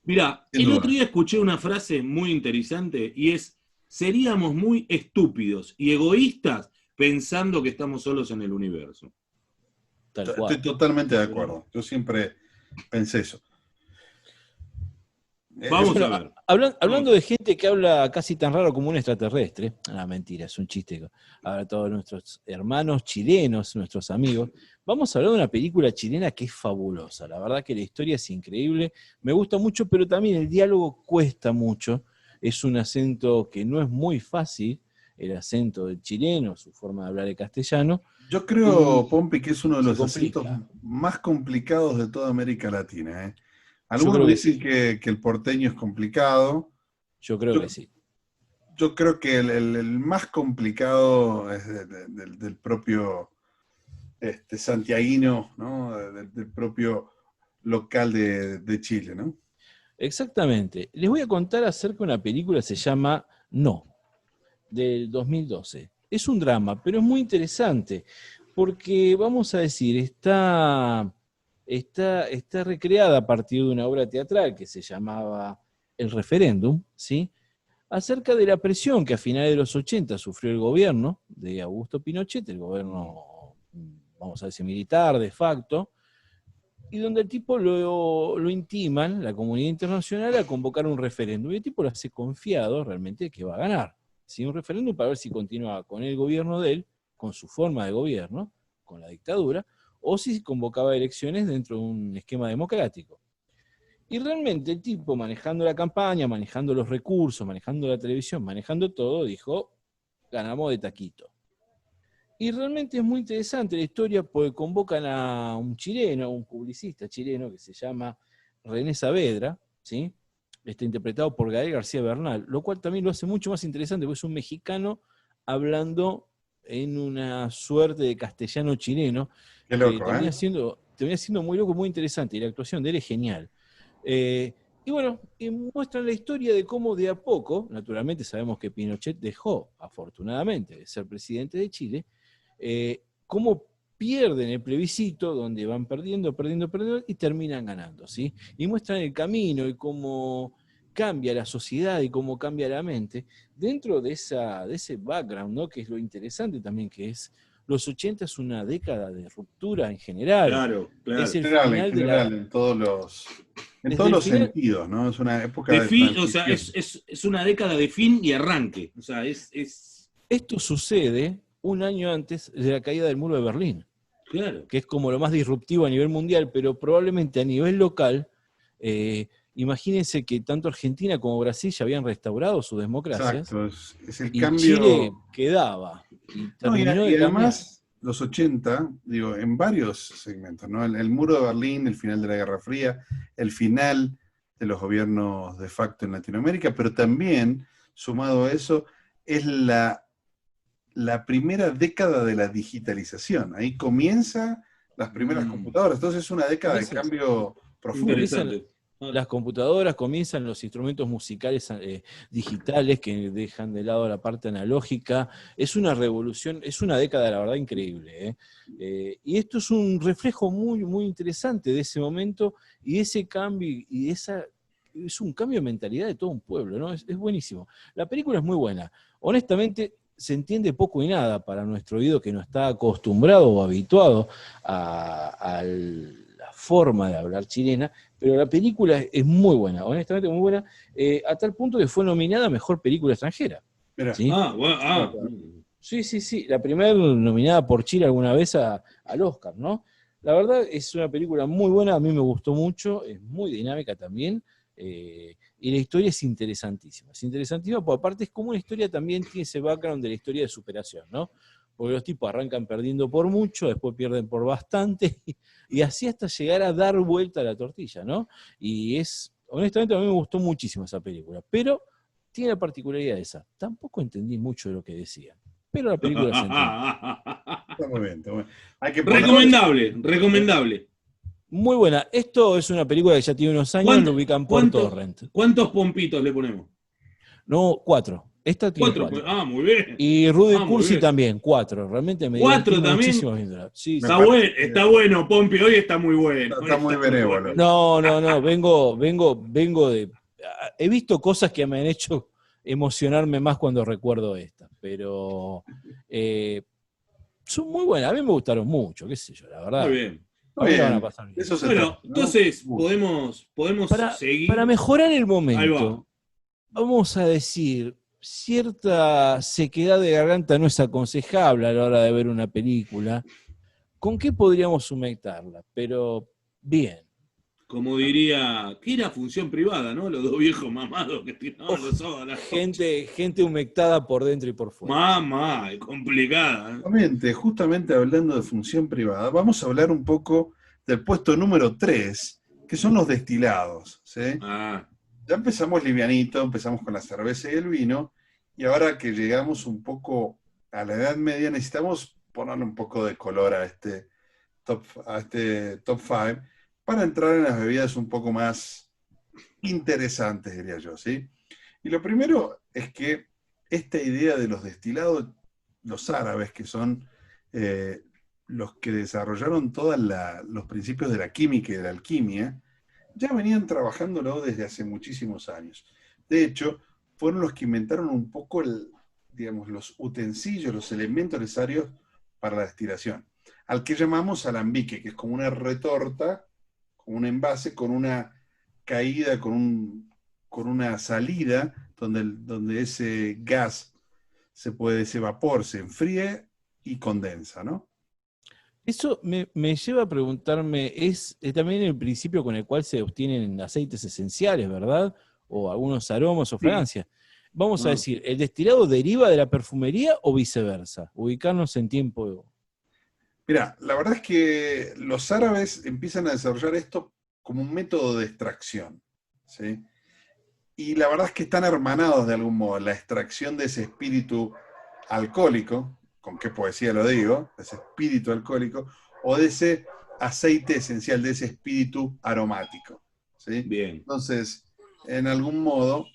Mirá, el otro día escuché una frase muy interesante y es: seríamos muy estúpidos y egoístas pensando que estamos solos en el universo. Tal cual. Estoy totalmente de acuerdo. Yo siempre pensé eso. Vamos a ver. Hablando de gente que habla casi tan raro como un extraterrestre, mentira, es un chiste. A todos nuestros hermanos chilenos, nuestros amigos, vamos a hablar de una película chilena que es fabulosa. La verdad que la historia es increíble, me gusta mucho, pero también el diálogo cuesta mucho. Es un acento que no es muy fácil, el acento del chileno, su forma de hablar el castellano. Yo creo, Pompi, que es uno de los acentos más complicados de toda América Latina, ¿eh? Algunos dicen que el porteño es complicado. Yo creo que sí. Yo creo que el más complicado es del propio santiaguino, ¿no? Del propio local de Chile, ¿no? Exactamente. Les voy a contar acerca de una película que se llama No, del 2012. Es un drama, pero es muy interesante, porque vamos a decir, está recreada a partir de una obra teatral que se llamaba El Referéndum, ¿sí? Acerca de la presión que a finales de los 80 sufrió el gobierno de Augusto Pinochet, el gobierno, vamos a decir, militar, de facto, y donde el tipo lo intiman, la comunidad internacional, a convocar un referéndum. Y el tipo lo hace confiado realmente que va a ganar. ¿Sí? Un referéndum para ver si continúa con el gobierno de él, con su forma de gobierno, con la dictadura, o si convocaba elecciones dentro de un esquema democrático. Y realmente el tipo, manejando la campaña, manejando los recursos, manejando la televisión, manejando todo, dijo, ganamos de taquito. Y realmente es muy interesante la historia porque convocan a un chileno, un publicista chileno que se llama René Saavedra, ¿sí? Está interpretado por Gael García Bernal, lo cual también lo hace mucho más interesante porque es un mexicano hablando en una suerte de castellano chileno. Qué loco, termina siendo muy loco, muy interesante, y la actuación de él es genial. Y bueno, muestran la historia de cómo de a poco, naturalmente sabemos que Pinochet dejó, afortunadamente, de ser presidente de Chile, cómo pierden el plebiscito, donde van perdiendo, y terminan ganando, ¿sí? Y muestran el camino y cómo cambia la sociedad y cómo cambia la mente dentro de ese background, ¿no? Que es lo interesante también, que es los 80 es una década de ruptura en general. Claro. Es el final de la... en todos los sentidos, ¿no? Es una época de fin, o sea, es una década de fin y arranque. O sea, Esto sucede un año antes de la caída del muro de Berlín. Claro. Que es como lo más disruptivo a nivel mundial, pero probablemente a nivel local, imagínense que tanto Argentina como Brasil ya habían restaurado sus democracias. Exacto, es el y cambio. Chile quedaba. Y además, los 80, digo, en varios segmentos, ¿no? El muro de Berlín, el final de la Guerra Fría, el final de los gobiernos de facto en Latinoamérica, pero también, sumado a eso, es la primera década de la digitalización. Ahí comienza las primeras Mm. computadoras. Entonces es una década de Entonces, cambio profundo. Interesante. las computadoras, comienzan los instrumentos musicales digitales que dejan de lado la parte analógica. Es una revolución, es una década, la verdad, increíble. Y esto es un reflejo muy, muy interesante de ese momento y de ese cambio y es un cambio de mentalidad de todo un pueblo, ¿no? Es buenísimo. La película es muy buena. Honestamente, se entiende poco y nada para nuestro oído que no está acostumbrado o habituado a la forma de hablar chilena, pero la película es muy buena, honestamente muy buena, a tal punto que fue nominada a Mejor Película Extranjera. Mira, ¿Sí? Bueno, Sí. La primera nominada por Chile alguna vez al Oscar, ¿no? La verdad es una película muy buena, a mí me gustó mucho, es muy dinámica también, y la historia es interesantísima. Es interesantísima porque aparte es como una historia también tiene ese background de la historia de superación, ¿no? Porque los tipos arrancan perdiendo por mucho, después pierden por bastante, y así hasta llegar a dar vuelta a la tortilla, ¿no? Y honestamente a mí me gustó muchísimo esa película, pero tiene la particularidad esa. Tampoco entendí mucho de lo que decían, pero la película se entiende. está muy bien, está muy bien. Hay que poner. Recomendable, recomendable. Muy buena. Esto es una película que ya tiene unos años, lo ubican por Torrent. ¿Cuántos pompitos le ponemos? No, 4. Esta tiene 4. 4. Ah, muy bien. Y Rudy Ah, muy Cursi bien. también, 4. Realmente me divertí 4 también. muchísimo viéndola. Sí, Me sí. parece Está bueno, Pompi, hoy está muy bueno. está muy benévolo. No. Vengo de. He visto cosas que me han hecho emocionarme más cuando recuerdo esta, pero son muy buenas. A mí me gustaron mucho, qué sé yo, la verdad. Muy bien. A mí la van a pasar bien. Eso se Bueno, trata, ¿no? entonces podemos seguir. Para mejorar el Ahí va. momento, vamos a decir, cierta sequedad de garganta no es aconsejable a la hora de ver una película. ¿Con qué podríamos humectarla? Pero bien. Como diría, que era función privada, ¿no? Los dos viejos mamados que tiraban los sábados a las Gente humectada por dentro y por fuera. Mamá, es complicada. Justamente hablando de función privada, vamos a hablar un poco del puesto número 3, que son los destilados. ¿Sí? Ah, Ya empezamos livianito, empezamos con la cerveza y el vino, y ahora que llegamos un poco a la Edad Media, necesitamos ponerle un poco de color a este top 5 para entrar en las bebidas un poco más interesantes, diría yo, ¿sí? Y lo primero es que esta idea de los destilados, los árabes, que son los que desarrollaron todos los principios de la química y de la alquimia, ya venían trabajándolo desde hace muchísimos años. De hecho, fueron los que inventaron un poco los utensilios, los elementos necesarios para la destilación, al que llamamos alambique, que es como una retorta, como un envase con una caída, con una salida, donde ese gas ese vapor se enfríe y condensa, ¿no? Eso me lleva a preguntarme, es también el principio con el cual se obtienen aceites esenciales, ¿verdad? O algunos aromas o fragancias. Vamos a decir, ¿el destilado deriva de la perfumería o viceversa? Ubicarnos en tiempo. Mira, la verdad es que los árabes empiezan a desarrollar esto como un método de extracción, ¿sí? Y la verdad es que están hermanados de algún modo, la extracción de ese espíritu alcohólico, con qué poesía lo digo, de ese espíritu alcohólico, o de ese aceite esencial, de ese espíritu aromático, ¿sí? bien. Entonces, de algún modo,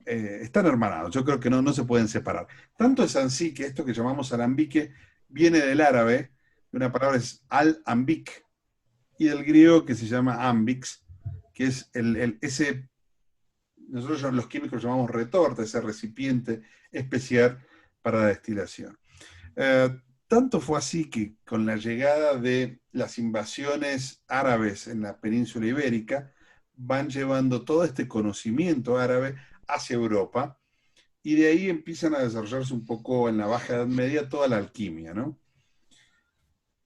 están hermanados. Yo creo que no se pueden separar. Tanto es así que esto que llamamos alambique viene del árabe, de una palabra es al-ambik, y del griego que se llama ambix, que es ese, nosotros los químicos llamamos retorta, ese recipiente especial para la destilación. Tanto fue así que con la llegada de las invasiones árabes en la península ibérica, van llevando todo este conocimiento árabe hacia Europa, y de ahí empiezan a desarrollarse un poco en la Baja Edad Media toda la alquimia, ¿no?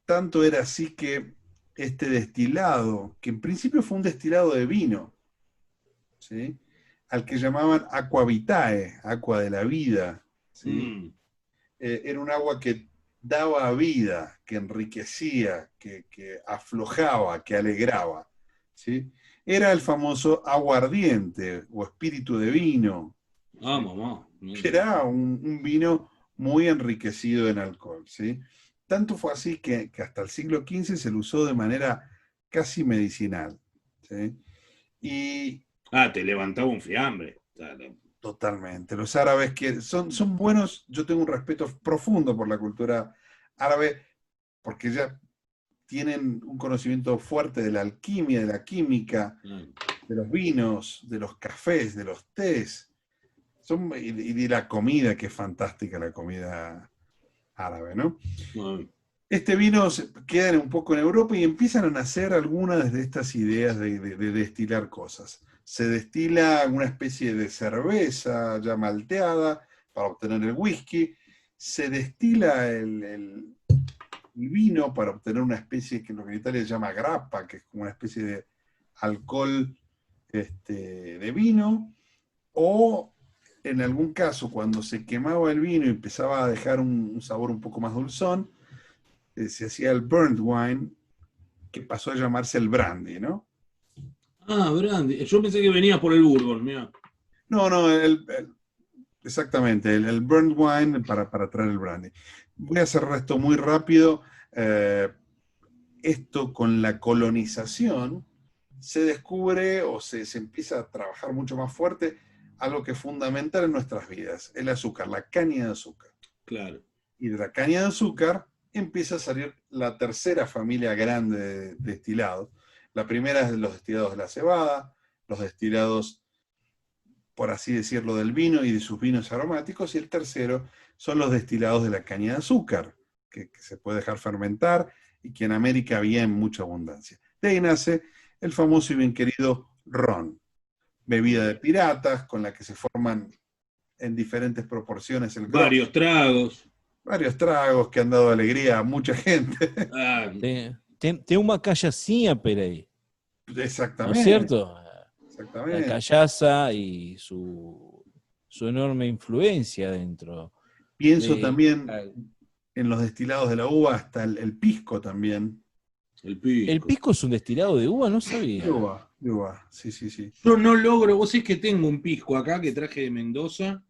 Tanto era así que este destilado, que en principio fue un destilado de vino, ¿sí? Al que llamaban aqua vitae, agua de la vida, ¿sí? Era un agua que daba vida, que enriquecía, que aflojaba, que alegraba, ¿sí? Era el famoso aguardiente o espíritu de vino, Ah, mamá. que era un vino muy enriquecido en alcohol, ¿sí? tanto fue así que hasta el siglo XV se lo usó de manera casi medicinal. ¿Sí? Y Te levantaba un fiambre. totalmente, los árabes que son buenos, yo tengo un respeto profundo por la cultura árabe, porque ya tienen un conocimiento fuerte de la alquimia, de la química, de los vinos, de los cafés, de los tés, y de la comida, que es fantástica la comida árabe, ¿no? Este vino queda un poco en Europa y empiezan a nacer algunas de estas ideas de destilar cosas. Se destila una especie de cerveza ya malteada para obtener el whisky, se destila el vino para obtener una especie que lo que en Italia se llama grappa, que es como una especie de alcohol de vino, o en algún caso cuando se quemaba el vino y empezaba a dejar un sabor un poco más dulzón, se hacía el burnt wine, que pasó a llamarse el brandy, ¿no? Brandy. Yo pensé que venía por el Bourbon, mira. No, exactamente, el burnt wine para traer el brandy. Voy a cerrar esto muy rápido. Esto con la colonización se descubre o se empieza a trabajar mucho más fuerte algo que es fundamental en nuestras vidas, el azúcar, la caña de azúcar. Claro. Y de la caña de azúcar empieza a salir la tercera familia grande de destilados. La primera es los destilados de la cebada, los destilados, por así decirlo, del vino y de sus vinos aromáticos, y el tercero son los destilados de la caña de azúcar, que se puede dejar fermentar y que en América había en mucha abundancia. De ahí nace el famoso y bien querido ron, bebida de piratas con la que se forman en diferentes proporciones el grog. Varios tragos que han dado alegría a mucha gente. Tem uma cachaçinha, Peraí. Exactamente. ¿No es cierto? Exactamente. La callaza y su enorme influencia dentro. Pienso también en los destilados de la uva, hasta el pisco también. ¿El pisco es un destilado de uva? No sabía. De uva, sí. Yo no logro, vos sabés que tengo un pisco acá que traje de Mendoza,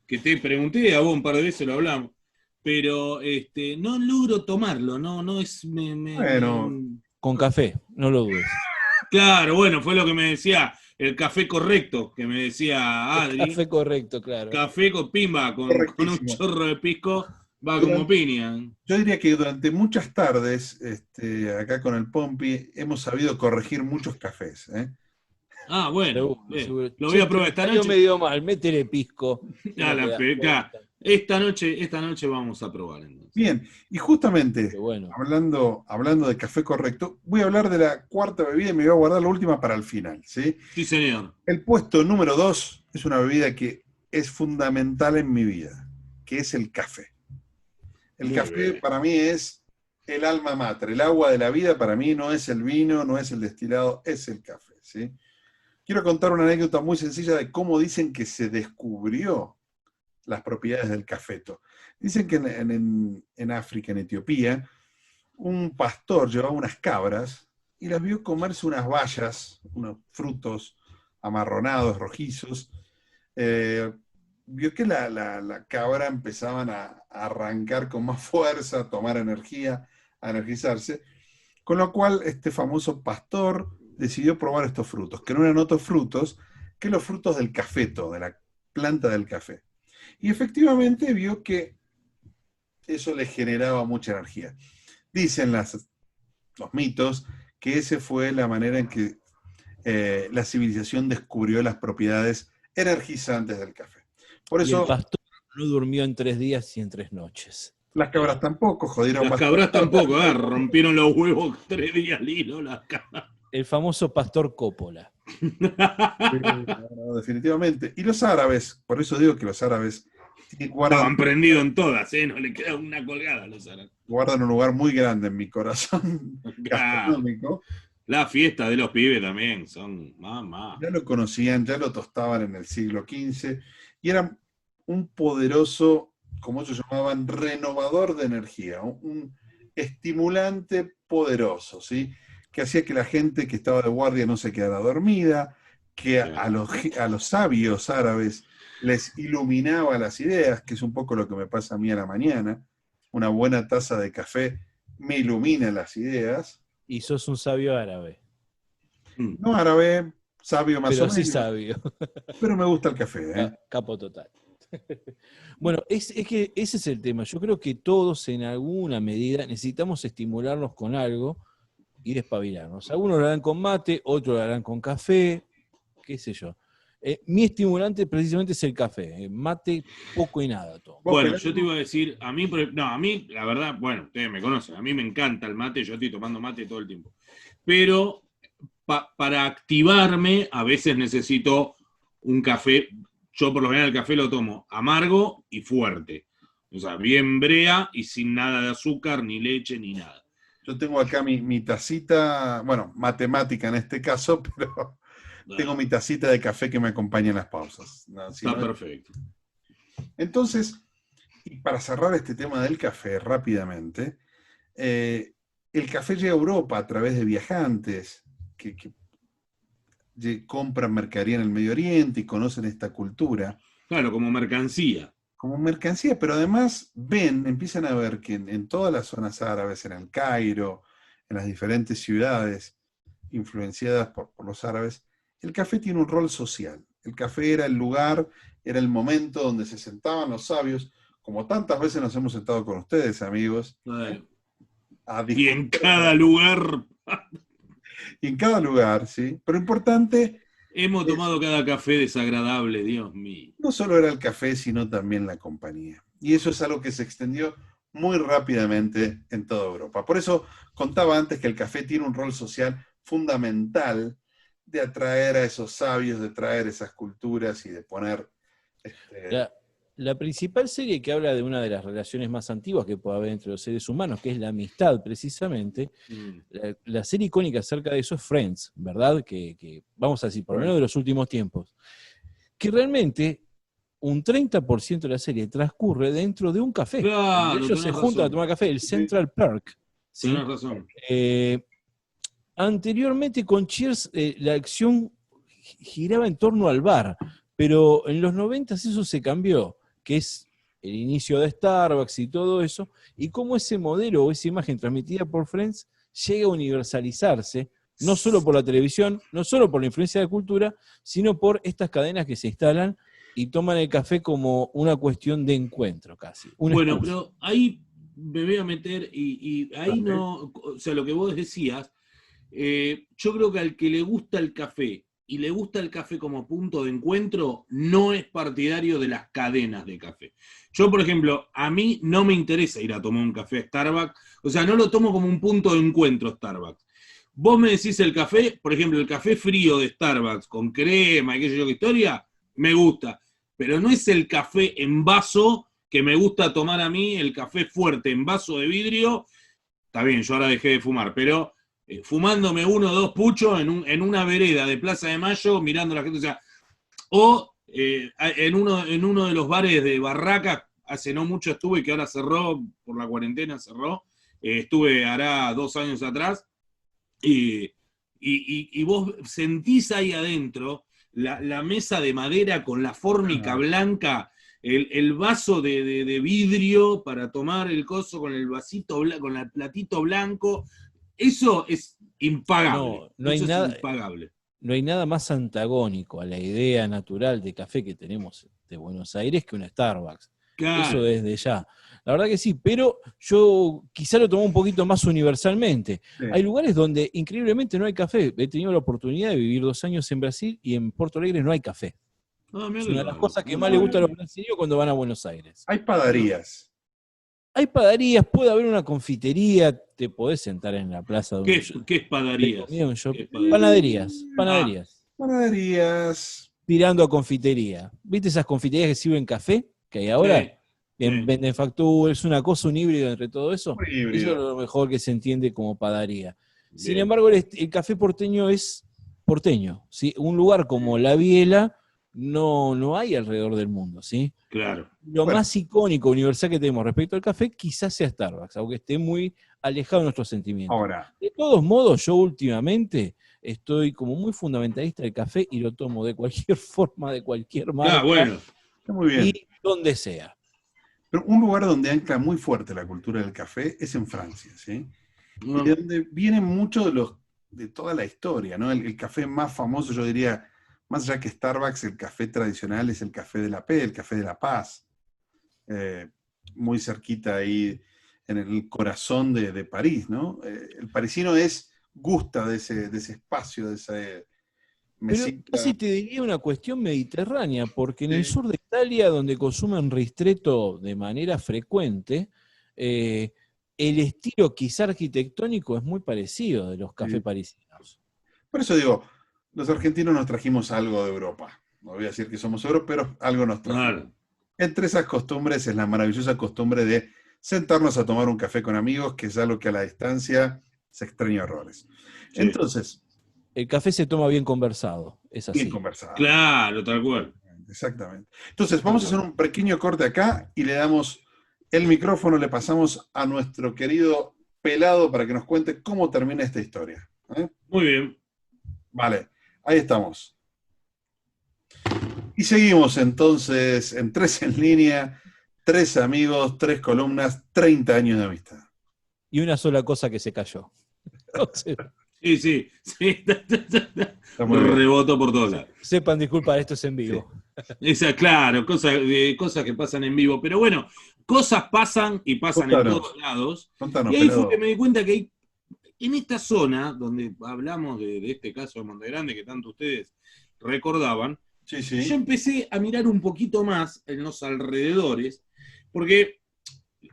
que te pregunté a vos un par de veces, lo hablamos, pero no logro tomarlo, no es... Con café, no lo dudes. Claro, bueno, fue lo que me decía el café correcto, que me decía Adri. El café correcto, claro. Café con pimba, con un chorro de pisco, va como piña. Yo diría que durante muchas tardes, acá con el Pompi, hemos sabido corregir muchos cafés. Bueno, seguro. Lo voy a probar esta noche. Yo me dio mal, métele pisco. Esta noche vamos a probar entonces. Bien, y justamente, bueno, hablando de café correcto, voy a hablar de la cuarta bebida y me voy a guardar la última para el final, ¿sí? Sí, señor. El puesto número 2 es una bebida que es fundamental en mi vida, que es el café. El café para mí es el alma mater, el agua de la vida. Para mí no es el vino, no es el destilado, es el café, ¿sí? Quiero contar una anécdota muy sencilla de cómo dicen que se descubrió las propiedades del cafeto. Dicen que en África, en Etiopía, un pastor llevaba unas cabras y las vio comerse unas bayas, unos frutos amarronados, rojizos. Vio que la cabra empezaban a arrancar con más fuerza, a tomar energía, a energizarse, con lo cual este famoso pastor decidió probar estos frutos, que no eran otros frutos que los frutos del cafeto, de la planta del café. Y efectivamente vio que eso le generaba mucha energía. Dicen los mitos que esa fue la manera en que la civilización descubrió las propiedades energizantes del café. Por eso, el pastor no durmió en 3 días y en 3 noches. Las cabras tampoco, jodieron. Las cabras tampoco, rompieron los huevos 3 días lilo las cabras. El famoso pastor Coppola. No, definitivamente. Y los árabes, por eso digo que los árabes estaban prendidos en todas, no le queda una colgada a los árabes. Guardan un lugar muy grande en mi corazón gastronómico. La fiesta de los pibes también, son mamá. Ya lo conocían, ya lo tostaban en el siglo XV, y eran un poderoso, como ellos llamaban, renovador de energía, un estimulante poderoso, ¿sí? Que hacía que la gente que estaba de guardia no se quedara dormida, que a los sabios árabes les iluminaba las ideas, que es un poco lo que me pasa a mí a la mañana. una buena taza de café me ilumina las ideas. Y sos un sabio árabe, No árabe, sabio más o pero sí menos, sabio. pero me gusta el café, ¿eh? Capo total. Bueno, es que ese es el tema. Yo creo que todos en alguna medida necesitamos estimularnos con algo y despabilarnos. Algunos lo harán con mate, otros lo harán con café, qué sé yo. Mi estimulante precisamente es el café. Mate, poco y nada tomo. Bueno, yo te iba a decir, a mí, la verdad, bueno, ustedes me conocen, a mí me encanta el mate, yo estoy tomando mate todo el tiempo. Pero para activarme, a veces necesito un café. Yo por lo general el café lo tomo amargo y fuerte. O sea, bien brea y sin nada de azúcar, ni leche, ni nada. Yo tengo acá mi tacita, bueno, matemática en este caso, pero tengo mi tacita de café que me acompaña en las pausas. No, si Está no- perfecto. Entonces, y para cerrar este tema del café rápidamente, el café llega a Europa a través de viajantes que compran mercadería en el Medio Oriente y conocen esta cultura Claro, como mercancía. como mercancía, pero además empiezan a ver que en todas las zonas árabes, en el Cairo, en las diferentes ciudades influenciadas por los árabes, el café tiene un rol social. El café era el lugar, era el momento donde se sentaban los sabios, como tantas veces nos hemos sentado con ustedes, amigos, a Y en discutir. cada lugar Y en cada lugar, ¿sí? Pero importante, hemos tomado cada café desagradable, Dios mío. no solo era el café, sino también la compañía. Y eso es algo que se extendió muy rápidamente en toda Europa. Por eso contaba antes que el café tiene un rol social fundamental de atraer a esos sabios, de traer esas culturas y de poner... La principal serie que habla de una de las relaciones más antiguas que puede haber entre los seres humanos, que es la amistad precisamente, la serie icónica acerca de eso es Friends, ¿verdad? Que vamos a decir, por lo menos de los últimos tiempos, que realmente un 30% de la serie transcurre dentro de un café. Claro, Ellos se juntan a tomar café, el Central Perk. ¿Sí? Tienes razón. Anteriormente con Cheers la acción giraba en torno al bar, pero en los 90 eso se cambió, que es el inicio de Starbucks y todo eso, y cómo ese modelo o esa imagen transmitida por Friends llega a universalizarse, no solo por la televisión, no solo por la influencia de la cultura, sino por estas cadenas que se instalan y toman el café como una cuestión de encuentro casi. Bueno, pero ahí me voy a meter y ahí no, o sea, lo que vos decías, yo creo que al que le gusta el café y le gusta el café como punto de encuentro, no es partidario de las cadenas de café. Yo, por ejemplo, a mí no me interesa ir a tomar un café a Starbucks, o sea, no lo tomo como un punto de encuentro Starbucks. Vos me decís el café, por ejemplo, el café frío de Starbucks con crema y qué sé yo qué historia, me gusta, pero no es el café en vaso que me gusta tomar a mí, el café fuerte en vaso de vidrio. Está bien, yo ahora dejé de fumar, pero fumándome 1 o 2 puchos en una vereda de Plaza de Mayo, mirando a la gente, o sea, o en uno de los bares de Barracas, hace no mucho estuve, que ahora cerró, por la cuarentena cerró, estuve hará 2 años atrás, y vos sentís ahí adentro la mesa de madera con la fórmica blanca, el vaso de vidrio para tomar el coso con el vasito con el platito blanco. Eso es impagable. No hay eso nada, es impagable. No hay nada más antagónico a la idea natural de café que tenemos de Buenos Aires que un Starbucks. Claro. Eso desde ya. La verdad que sí, pero yo quizá lo tomo un poquito más universalmente. Sí. Hay lugares donde increíblemente no hay café. He tenido la oportunidad de vivir 2 años en Brasil y en Porto Alegre no hay café. Es una de las cosas que más les gusta a los brasileños cuando van a Buenos Aires. Hay padarías. Hay padarías, puede haber una confitería, te podés sentar en la plaza. ¿Qué es padarías? Panaderías. Panaderías. Tirando a confitería. ¿Viste esas confiterías que sirven café? Que hay ahora. Sí. Venden facturas, es una cosa, un híbrido entre todo eso. Eso es lo mejor que se entiende como padaría. Bien. Sin embargo, el café porteño es porteño. ¿Sí? Un lugar como La Biela no hay alrededor del mundo, ¿sí? Claro. Lo más icónico, universal que tenemos respecto al café, quizás sea Starbucks, aunque esté muy alejado de nuestros sentimientos. Ahora. De todos modos, yo últimamente estoy como muy fundamentalista del café y lo tomo de cualquier forma, de cualquier marca. Bueno. Está muy bien. Y donde sea. Pero un lugar donde ancla muy fuerte la cultura del café es en Francia, ¿sí? Y de donde viene mucho de toda la historia, ¿no? El café más famoso, yo diría, más allá que Starbucks, el café tradicional es el café de la Paix, el café de la Paz, eh, muy cerquita ahí en el corazón de París, ¿no? El parisino gusta de ese espacio, de esa Pero mesita. casi te diría una cuestión mediterránea, porque en el Sí, sur de Italia, donde consumen ristretto de manera frecuente, el estilo quizá arquitectónico es muy parecido de los cafés sí. parisinos. Por eso digo, los argentinos nos trajimos algo de Europa. No voy a decir que somos europeos, pero algo nos trajimos. Claro, Entre esas costumbres es la maravillosa costumbre de sentarnos a tomar un café con amigos, que es algo que a la distancia se extraña horrores. sí. Entonces, El café se toma bien conversado, es bien así. conversado. Claro, tal cual. Exactamente. Entonces, Tal vamos a hacer cual. un pequeño corte acá y le damos el micrófono, le pasamos a nuestro querido Pelado para que nos cuente cómo termina esta historia. ¿Eh? Muy bien. Vale, ahí estamos. Y seguimos entonces en Tres en Línea, tres amigos, tres columnas, 30 años de amistad. Y una sola cosa que se cayó. Entonces, Sí, sí, sí. Está muy bien. Rebotó por todos lados. sepan disculpar, esto es en vivo. Esa, claro, cosas que pasan en vivo. Pero bueno, cosas pasan y pasan en todos Contanos, lados. contanos, Y ahí fue que Pelado. me di cuenta que en esta zona, donde hablamos de este caso de Montegrande, que tanto ustedes recordaban, Sí, yo sí. empecé a mirar un poquito más en los alrededores, porque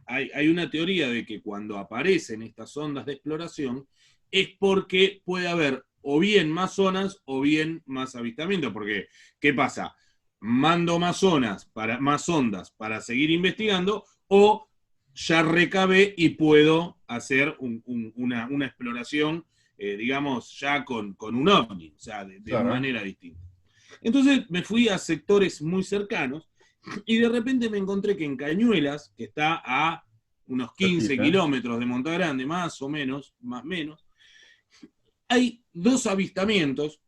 hay una teoría de que cuando aparecen estas ondas de exploración es porque puede haber o bien más zonas o bien más avistamientos, porque ¿qué pasa? Mando más ondas para seguir investigando, o ya recabé y puedo hacer una exploración, digamos, ya con un ovni, o sea, de Claro. manera distinta. Entonces me fui a sectores muy cercanos y de repente me encontré que en Cañuelas, que está a unos 15 Cerquita. kilómetros de Montagrande, más o menos, más o menos, hay dos avistamientos,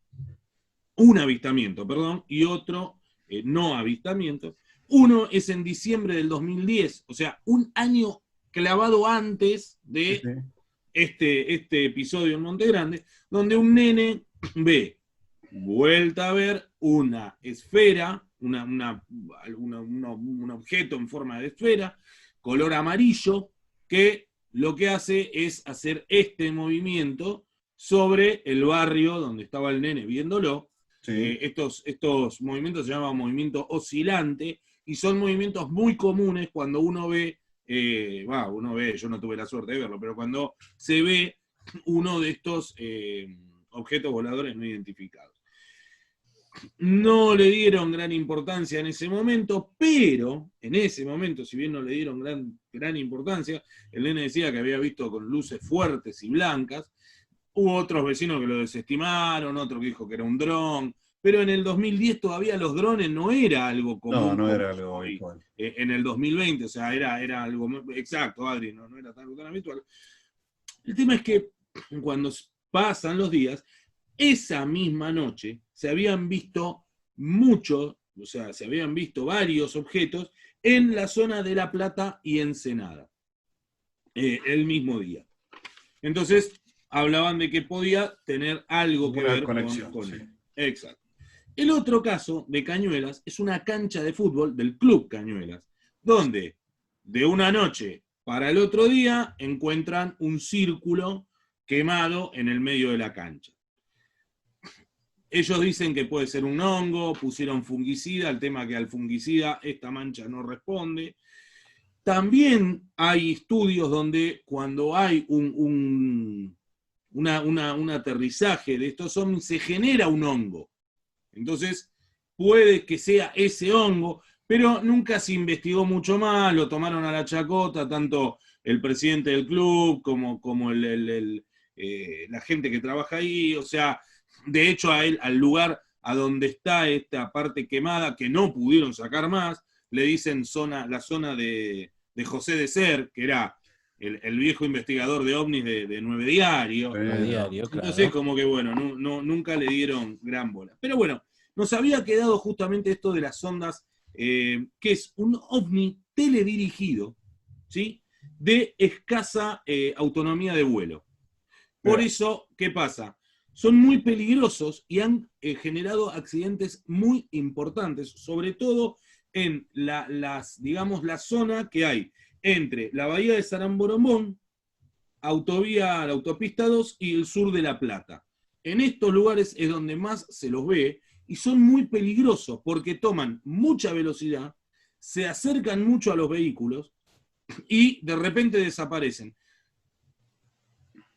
un avistamiento, perdón, y otro no avistamiento. Uno es en diciembre del 2010, o sea, un año clavado antes Sí, de sí. este episodio en Montegrande, donde un nene ve, vuelta a ver una esfera, un objeto en forma de esfera, color amarillo, que lo que hace es hacer este movimiento sobre el barrio donde estaba el nene viéndolo. Sí. Estos movimientos se llaman movimiento oscilante y son movimientos muy comunes cuando uno ve, yo no tuve la suerte de verlo, pero cuando se ve uno de estos objetos voladores no identificados. No le dieron gran importancia en ese momento, pero en ese momento, si bien no le dieron gran importancia, el nene decía que había visto con luces fuertes y blancas. Hubo otros vecinos que lo desestimaron, otro que dijo que era un dron, pero en el 2010 todavía los drones no era algo No, común no como era es algo hoy. habitual. En el 2020, o sea, era algo exacto, Adri, no era tan habitual. El tema es que cuando pasan los días, esa misma noche se habían visto muchos, o sea, se habían visto varios objetos en la zona de La Plata y Ensenada, el mismo día. Entonces, hablaban de que podía tener algo que Una ver conexión, con sí. él. Exacto. El otro caso de Cañuelas es una cancha de fútbol del Club Cañuelas, donde de una noche para el otro día encuentran un círculo quemado en el medio de la cancha. Ellos dicen que puede ser un hongo, pusieron fungicida, el tema que al fungicida esta mancha no responde. También hay estudios donde cuando hay un aterrizaje de estos ovnis se genera un hongo. Entonces, puede que sea ese hongo, pero nunca se investigó mucho más, lo tomaron a la chacota, tanto el presidente del club como la gente que trabaja ahí, o sea, de hecho al lugar a donde está esta parte quemada, que no pudieron sacar más, le dicen la zona de José de Ser, que era el viejo investigador de ovnis de Nueve Diario. A Pero, diario, Entonces, claro. como que bueno, nunca le dieron gran bola. Pero bueno, nos había quedado justamente esto de las ondas, que es un ovni teledirigido, ¿sí? De escasa autonomía de vuelo. Por eso, ¿qué pasa? Son muy peligrosos y han generado accidentes muy importantes, sobre todo en digamos, la zona que hay entre la bahía de Saramboromón, la autopista 2 y el sur de La Plata. En estos lugares es donde más se los ve y son muy peligrosos porque toman mucha velocidad, se acercan mucho a los vehículos y de repente desaparecen.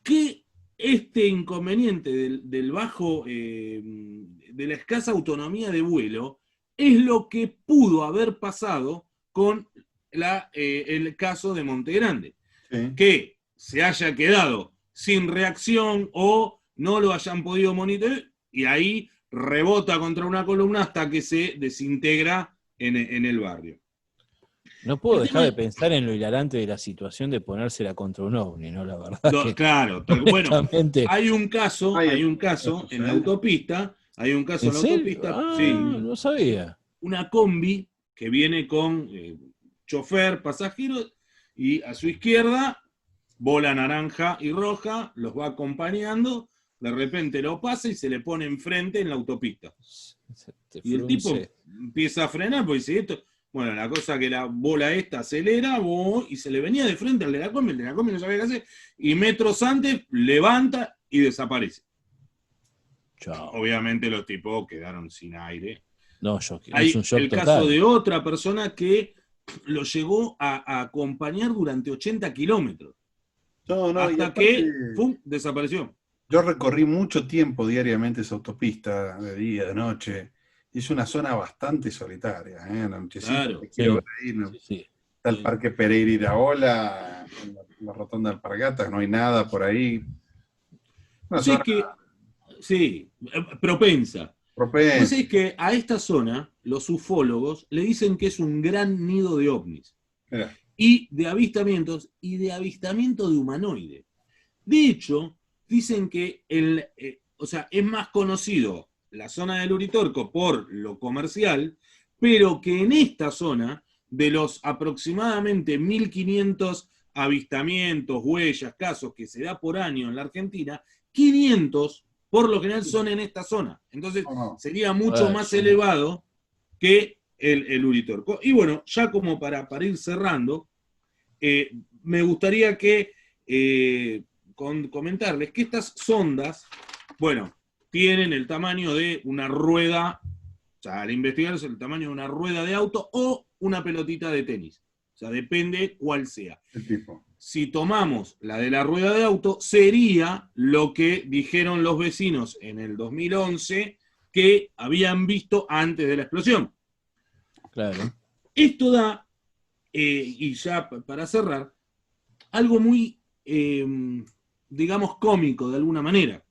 ¿Qué este inconveniente del bajo, de la escasa autonomía de vuelo, es lo que pudo haber pasado con el caso de Monte Grande? Sí. Que se haya quedado sin reacción o no lo hayan podido monitorear y ahí rebota contra una columna hasta que se desintegra en el barrio. No puedo dejar de pensar en lo hilarante de la situación de ponérsela contra un ovni, ¿no? La verdad. No, claro. Bueno, hay un caso en la autopista. Hay un caso en la autopista. Sí. No sabía. Una combi que viene con chofer, pasajeros, y a su izquierda, bola naranja y roja, los va acompañando, de repente lo pasa y se le pone enfrente en la autopista. Y el tipo empieza a frenar, porque dice esto. Bueno, la cosa que la bola esta acelera y se le venía de frente al de la combi, el de la combi no sabía qué hacer, y metros antes levanta y desaparece. Chao. Obviamente los tipos quedaron sin aire. No, es un shock el total. Caso de otra persona que lo llegó a acompañar durante 80 kilómetros. Hasta que desapareció. Yo recorrí mucho tiempo diariamente esa autopista, de día, de noche. Es una zona bastante solitaria, ¿eh? La nochecita, claro, Está el Parque Pereira Iraola, la rotonda de Alpargatas, no hay nada por ahí. Propensa. Pues es que a esta zona, los ufólogos le dicen que es un gran nido de ovnis. Y de avistamientos, y de avistamiento de humanoide. De hecho, dicen que es más conocido la zona del Uritorco por lo comercial, pero que en esta zona, de los aproximadamente 1.500 avistamientos, huellas, casos que se da por año en la Argentina, 500 por lo general son en esta zona. Entonces sería mucho más elevado que el Uritorco. Y bueno, ya como para ir cerrando, me gustaría que comentarles que estas sondas, bueno, tienen el tamaño de una rueda, o sea, al investigar es el tamaño de una rueda de auto o una pelotita de tenis. O sea, depende cuál sea. El tipo. Si tomamos la de la rueda de auto, sería lo que dijeron los vecinos en el 2011 que habían visto antes de la explosión. Claro. Esto da, y ya para cerrar, algo muy, digamos, cómico de alguna manera.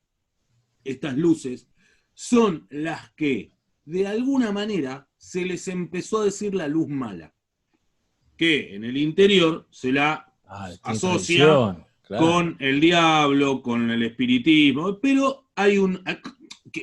Estas luces son las que, de alguna manera, se les empezó a decir la luz mala. Que en el interior se la asocia con el diablo, con el espiritismo, pero hay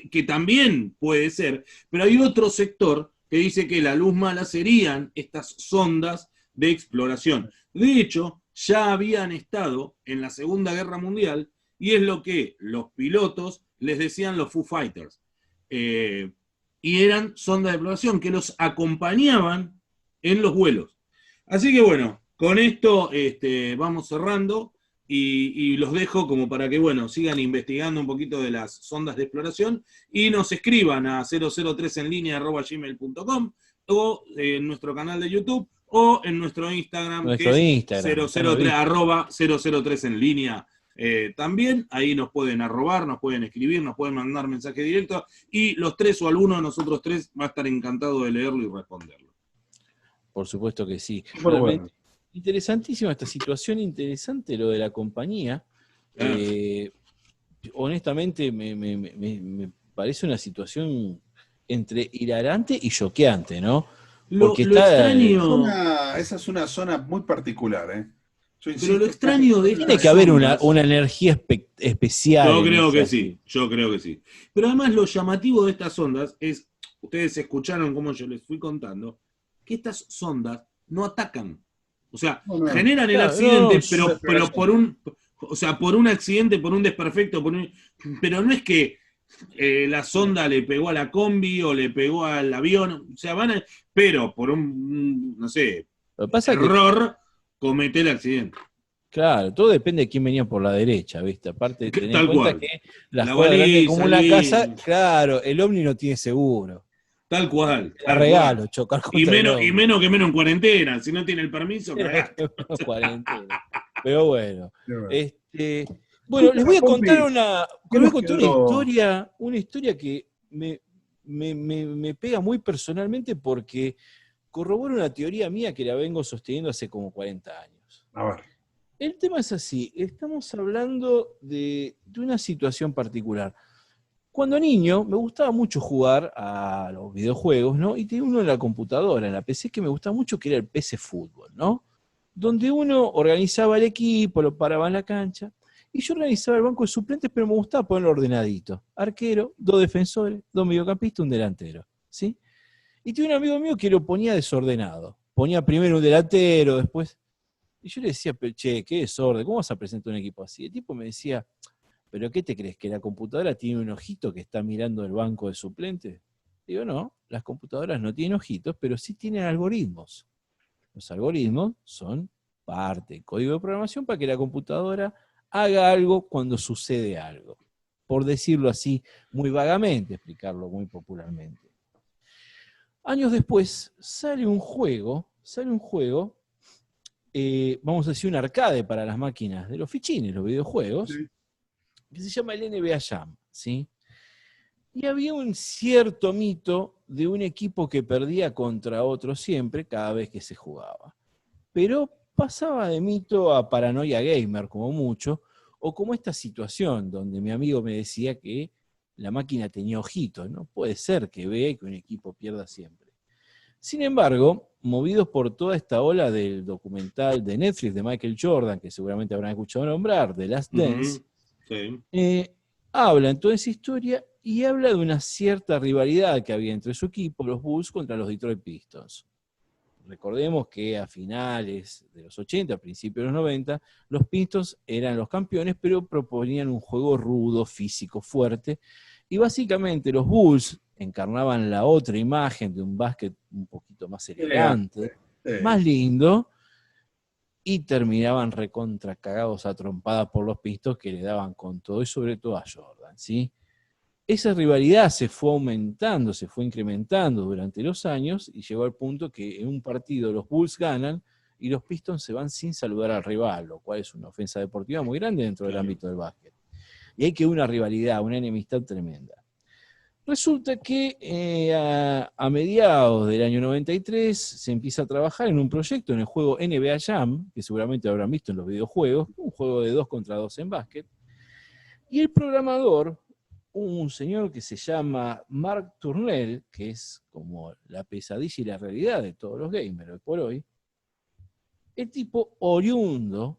que también puede ser, pero hay otro sector que dice que la luz mala serían estas sondas de exploración. De hecho, ya habían estado en la Segunda Guerra Mundial y es lo que los pilotos les decían los Foo Fighters. Y eran sondas de exploración que los acompañaban en los vuelos. Así que bueno, con esto vamos cerrando y los dejo como para que sigan investigando un poquito de las sondas de exploración y nos escriban a 003enlinea@gmail.com o en nuestro canal de YouTube o en nuestro Instagram, que es 003enlinea. También ahí nos pueden arrobar, nos pueden escribir, nos pueden mandar mensaje directo y los tres o alguno de nosotros tres va a estar encantado de leerlo y responderlo. Por supuesto que sí. Bueno. Interesantísima esta situación, interesante lo de la compañía. Honestamente me parece una situación entre hilarante y choqueante, ¿no? Porque extraño. Esa es una zona muy particular, ¿eh? Pero lo extraño de tiene que haber una energía especial. Yo creo que sí. Pero además lo llamativo de estas ondas es, ustedes escucharon como yo les fui contando, que estas sondas no atacan. O sea, No, no. generan el Claro, accidente, no, pero por un accidente, por un desperfecto, pero no es que la sonda le pegó a la combi o le pegó al avión, o sea, pero por no sé, Lo que pasa es que, error, comete el accidente. claro, todo depende de quién venía por la derecha, ¿viste? Aparte de tener en Tal cuenta cual. que la La jugada grande como una baliza, casa, claro, el Omni no tiene seguro. tal cual, La tal regalo, cual. chocar Y contra el menos, Omni. que menos en cuarentena, si no tiene el permiso, cagaste. Cuarentena. Pero bueno. Qué bueno. Bueno, les voy a contar Pompi, una ¿qué nos quedó? una historia que me pega muy personalmente porque corrobora una teoría mía que la vengo sosteniendo hace como 40 años. A ver. El tema es así, estamos hablando de una situación particular. Cuando niño me gustaba mucho jugar a los videojuegos, ¿no? Y tenía uno en la computadora, en la PC, que me gustaba mucho, que era el PC Fútbol, ¿no? Donde uno organizaba el equipo, lo paraba en la cancha, y yo organizaba el banco de suplentes, pero me gustaba ponerlo ordenadito. Arquero, 2 defensores, 2 mediocampistas, un delantero, ¿sí? Y tenía un amigo mío que lo ponía desordenado. Ponía primero un delantero, después... Y yo le decía, pero, che, qué desorden, ¿cómo vas a presentar un equipo así? El tipo me decía, ¿pero qué te crees? ¿Que la computadora tiene un ojito que está mirando el banco de suplentes? Digo, no, las computadoras no tienen ojitos, pero sí tienen algoritmos. Los algoritmos son parte del código de programación para que la computadora haga algo cuando sucede algo. Por decirlo así, muy vagamente, explicarlo muy popularmente. Años después sale un juego, vamos a decir un arcade para las máquinas de los fichines, los videojuegos, Sí. que se llama el NBA Jam, ¿sí? Y había un cierto mito de un equipo que perdía contra otro siempre, cada vez que se jugaba. Pero pasaba de mito a paranoia gamer, como mucho, o como esta situación donde mi amigo me decía que la máquina tenía ojitos, no puede ser que vea y que un equipo pierda siempre. Sin embargo, movidos por toda esta ola del documental de Netflix de Michael Jordan, que seguramente habrán escuchado nombrar, The Last Dance, Sí. habla en toda esa historia y habla de una cierta rivalidad que había entre su equipo, los Bulls, contra los Detroit Pistons. Recordemos que a finales de los 80, a principios de los 90, los Pistons eran los campeones, pero proponían un juego rudo, físico, fuerte, y básicamente los Bulls encarnaban la otra imagen de un básquet un poquito más elegante, más lindo, y terminaban recontra cagados a trompadas por los Pistons que le daban con todo, y sobre todo a Jordan, ¿sí? Esa rivalidad se fue aumentando, se fue incrementando durante los años y llegó al punto que en un partido los Bulls ganan y los Pistons se van sin saludar al rival, lo cual es una ofensa deportiva muy grande dentro del ámbito del básquet. Y hay que una rivalidad, una enemistad tremenda. Resulta que a mediados del año 93 se empieza a trabajar en un proyecto en el juego NBA Jam, que seguramente habrán visto en los videojuegos, un juego de 2 contra 2 en básquet, y el programador, un señor que se llama Mark Turnell, que es como la pesadilla y la realidad de todos los gamers hoy por hoy, el tipo oriundo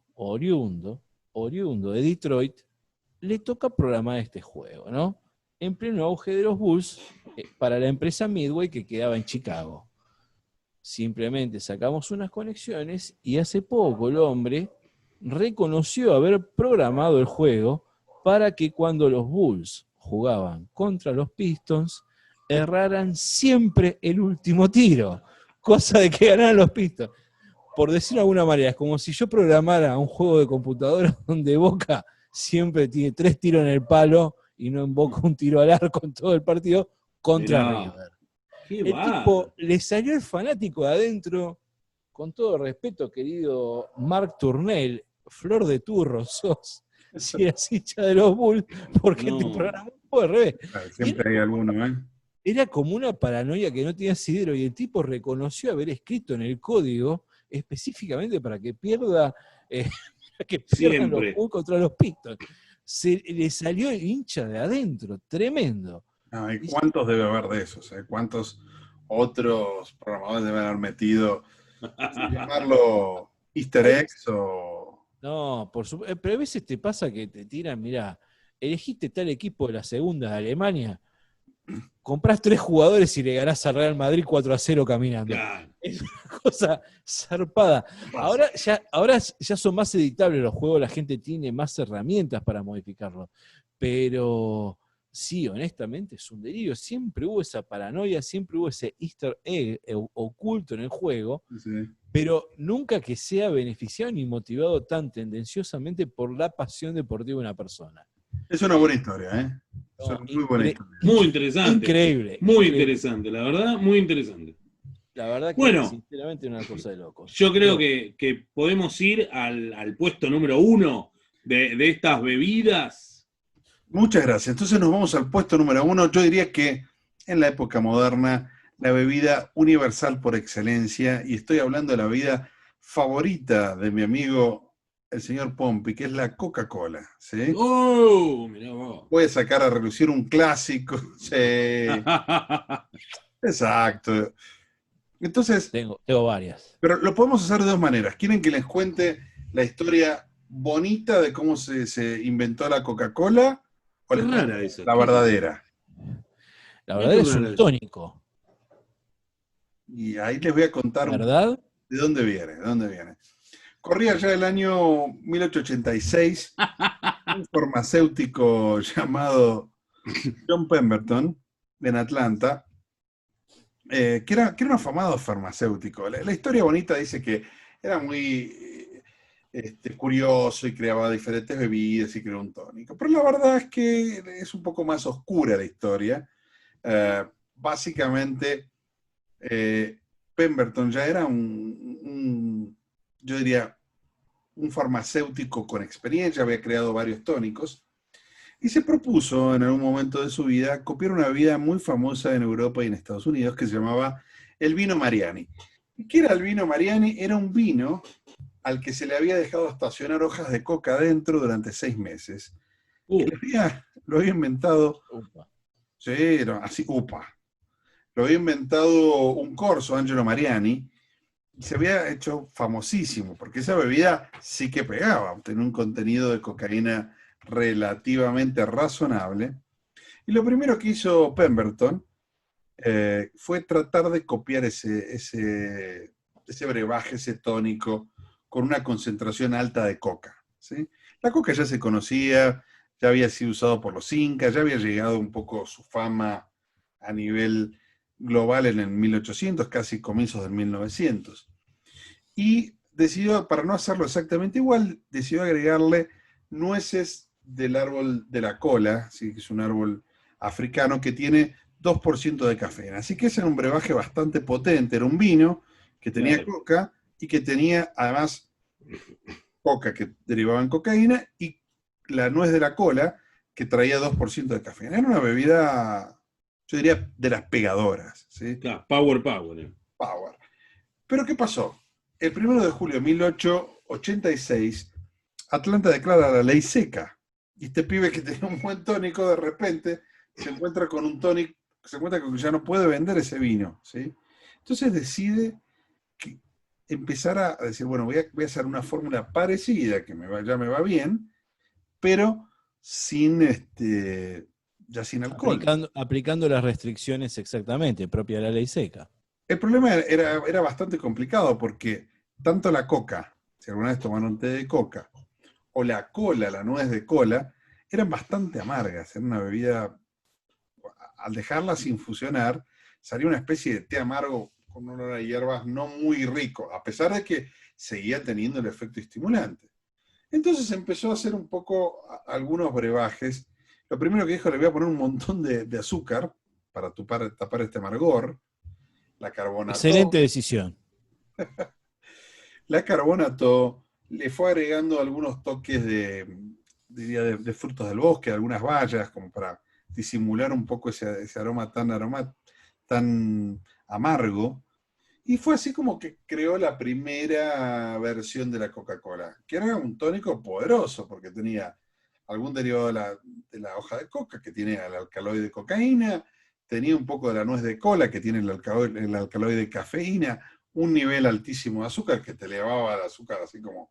de Detroit, le toca programar este juego, ¿no? En pleno auge de los Bulls, para la empresa Midway que quedaba en Chicago. Simplemente sacamos unas conexiones y hace poco el hombre reconoció haber programado el juego para que cuando los Bulls jugaban contra los Pistons, erraran siempre el último tiro, cosa de que ganaran los Pistons. Por decirlo de alguna manera, es como si yo programara un juego de computadora donde Boca siempre tiene 3 tiros en el palo y no invoca un tiro al arco en todo el partido contra River. El tipo le salió el fanático de adentro, con todo respeto, querido Mark Turnell, flor de turro sos, si eras hincha de los Bulls, porque te programó un poco al revés. Siempre hay alguno, ¿eh? Era como una paranoia que no tenía asidero, y el tipo reconoció haber escrito en el código específicamente para que pierdan los Bulls contra los Pistons. Se le salió el hincha de adentro, tremendo. No, ¿y cuántos debe haber de esos? ¿Cuántos otros programadores deben haber metido, sin llamarlo easter eggs o...? No, por supuesto, pero a veces te pasa que te tiran, mirá, elegiste tal equipo de la segunda de Alemania, comprás 3 jugadores y le ganás al Real Madrid 4-0 caminando. Claro. Es una cosa zarpada. Ahora ya son más editables los juegos, la gente tiene más herramientas para modificarlos. Pero sí, honestamente es un delirio. Siempre hubo esa paranoia, siempre hubo ese easter egg oculto en el juego, Sí. pero nunca que sea beneficiado ni motivado tan tendenciosamente por la pasión deportiva de una persona. Es una buena historia, ¿eh? Es una muy buena historia. Muy interesante. Increíble. Muy increíble. interesante, la verdad, muy interesante. La verdad que Bueno, sinceramente es una cosa de locos. Yo creo que podemos ir al puesto número 1 de estas bebidas. Muchas gracias. Entonces nos vamos al puesto número 1. Yo diría que en la época moderna, la bebida universal por excelencia, y estoy hablando de la bebida favorita de mi amigo el señor Pompi, que es la Coca-Cola. ¿Sí? ¡Oh! Mirá vos. Voy a sacar a relucir un clásico. Sí. Exacto. Entonces, Tengo varias. pero lo podemos hacer de dos maneras. ¿Quieren que les cuente la historia bonita de cómo se inventó la Coca-Cola? ¿O Qué les rara cuento esa. la verdadera? La verdad es un tónico. Y ahí les voy a contar ¿Verdad? de dónde viene, de dónde viene. Corría ya el año 1886, un farmacéutico llamado John Pemberton, en Atlanta, que era un afamado farmacéutico. La historia bonita dice que era muy curioso y creaba diferentes bebidas y creó un tónico. Pero la verdad es que es un poco más oscura la historia. Básicamente, Pemberton ya era yo diría, un farmacéutico con experiencia, había creado varios tónicos, y se propuso en algún momento de su vida copiar una bebida muy famosa en Europa y en Estados Unidos que se llamaba el vino Mariani. ¿Qué era el vino Mariani? Era un vino al que se le había dejado estacionar hojas de coca dentro durante 6 meses. Lo había inventado... Sí, así, lo había inventado un corso, Angelo Mariani, y se había hecho famosísimo, porque esa bebida sí que pegaba, tenía un contenido de cocaína relativamente razonable. Y lo primero que hizo Pemberton fue tratar de copiar ese brebaje, ese tónico, con una concentración alta de coca. ¿Sí? La coca ya se conocía, ya había sido usado por los incas, ya había llegado un poco su fama a nivel global en el 1800, casi comienzos del 1900. Y decidió, para no hacerlo exactamente igual, decidió agregarle nueces del árbol de la cola, ¿sí? Que es un árbol africano que tiene 2% de cafeína. Así que ese era un brebaje bastante potente, era un vino que tenía coca y que tenía además coca que derivaba en cocaína y la nuez de la cola que traía 2% de cafeína. Era una bebida, yo diría, de las pegadoras. ¿Sí? Claro, power. Power. Pero ¿qué pasó? El 1 de julio de 1886, Atlanta declara la ley seca. Y este pibe que tenía un buen tónico, de repente se encuentra con un tónico, se encuentra con que ya no puede vender ese vino. ¿Sí? Entonces decide empezar a decir, bueno, voy a hacer una fórmula parecida, que ya me va bien, pero ya sin alcohol. Aplicando las restricciones exactamente, propia de la ley seca. El problema era bastante complicado porque tanto la coca, si alguna vez tomaron té de coca, o la cola, la nuez de cola, eran bastante amargas. Era una bebida, al dejarlas infusionar, salía una especie de té amargo con un olor a hierbas no muy rico, a pesar de que seguía teniendo el efecto estimulante. Entonces empezó a hacer un poco algunos brebajes. Lo primero que dijo, le voy a poner un montón de azúcar para tapar este amargor. La carbonató. Excelente decisión. La carbonató, le fue agregando algunos toques de frutos del bosque, algunas bayas, como para disimular un poco ese aroma tan amargo. Y fue así como que creó la primera versión de la Coca-Cola, que era un tónico poderoso, porque tenía algún derivado de la hoja de coca, que tiene el alcaloide de cocaína, tenía un poco de la nuez de cola, que tiene el alcaloide de cafeína, un nivel altísimo de azúcar, que te elevaba el azúcar así como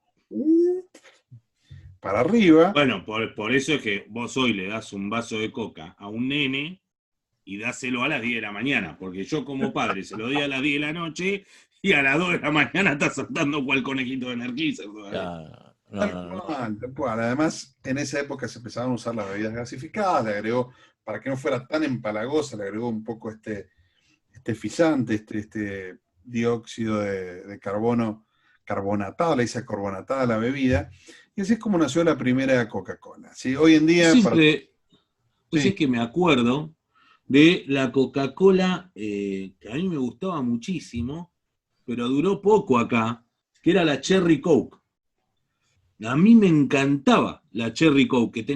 para arriba. Bueno, por eso es que vos hoy le das un vaso de coca a un nene y dáselo a las 10 de la mañana, porque yo como padre se lo di a las 10 de la noche y a las 2 de la mañana estás saltando cual conejito de Energizer todavía. Tal cual. Además, en esa época se empezaban a usar las bebidas gasificadas, le agregó, para que no fuera tan empalagosa, le agregó un poco este fisante, este dióxido de carbono carbonatado, le dice carbonatada a la bebida, y así es como nació la primera Coca-Cola. ¿Sí? Hoy en día... Pues es que me acuerdo de la Coca-Cola, que a mí me gustaba muchísimo, pero duró poco acá, que era la Cherry Coke. A mí me encantaba la Cherry Coke, que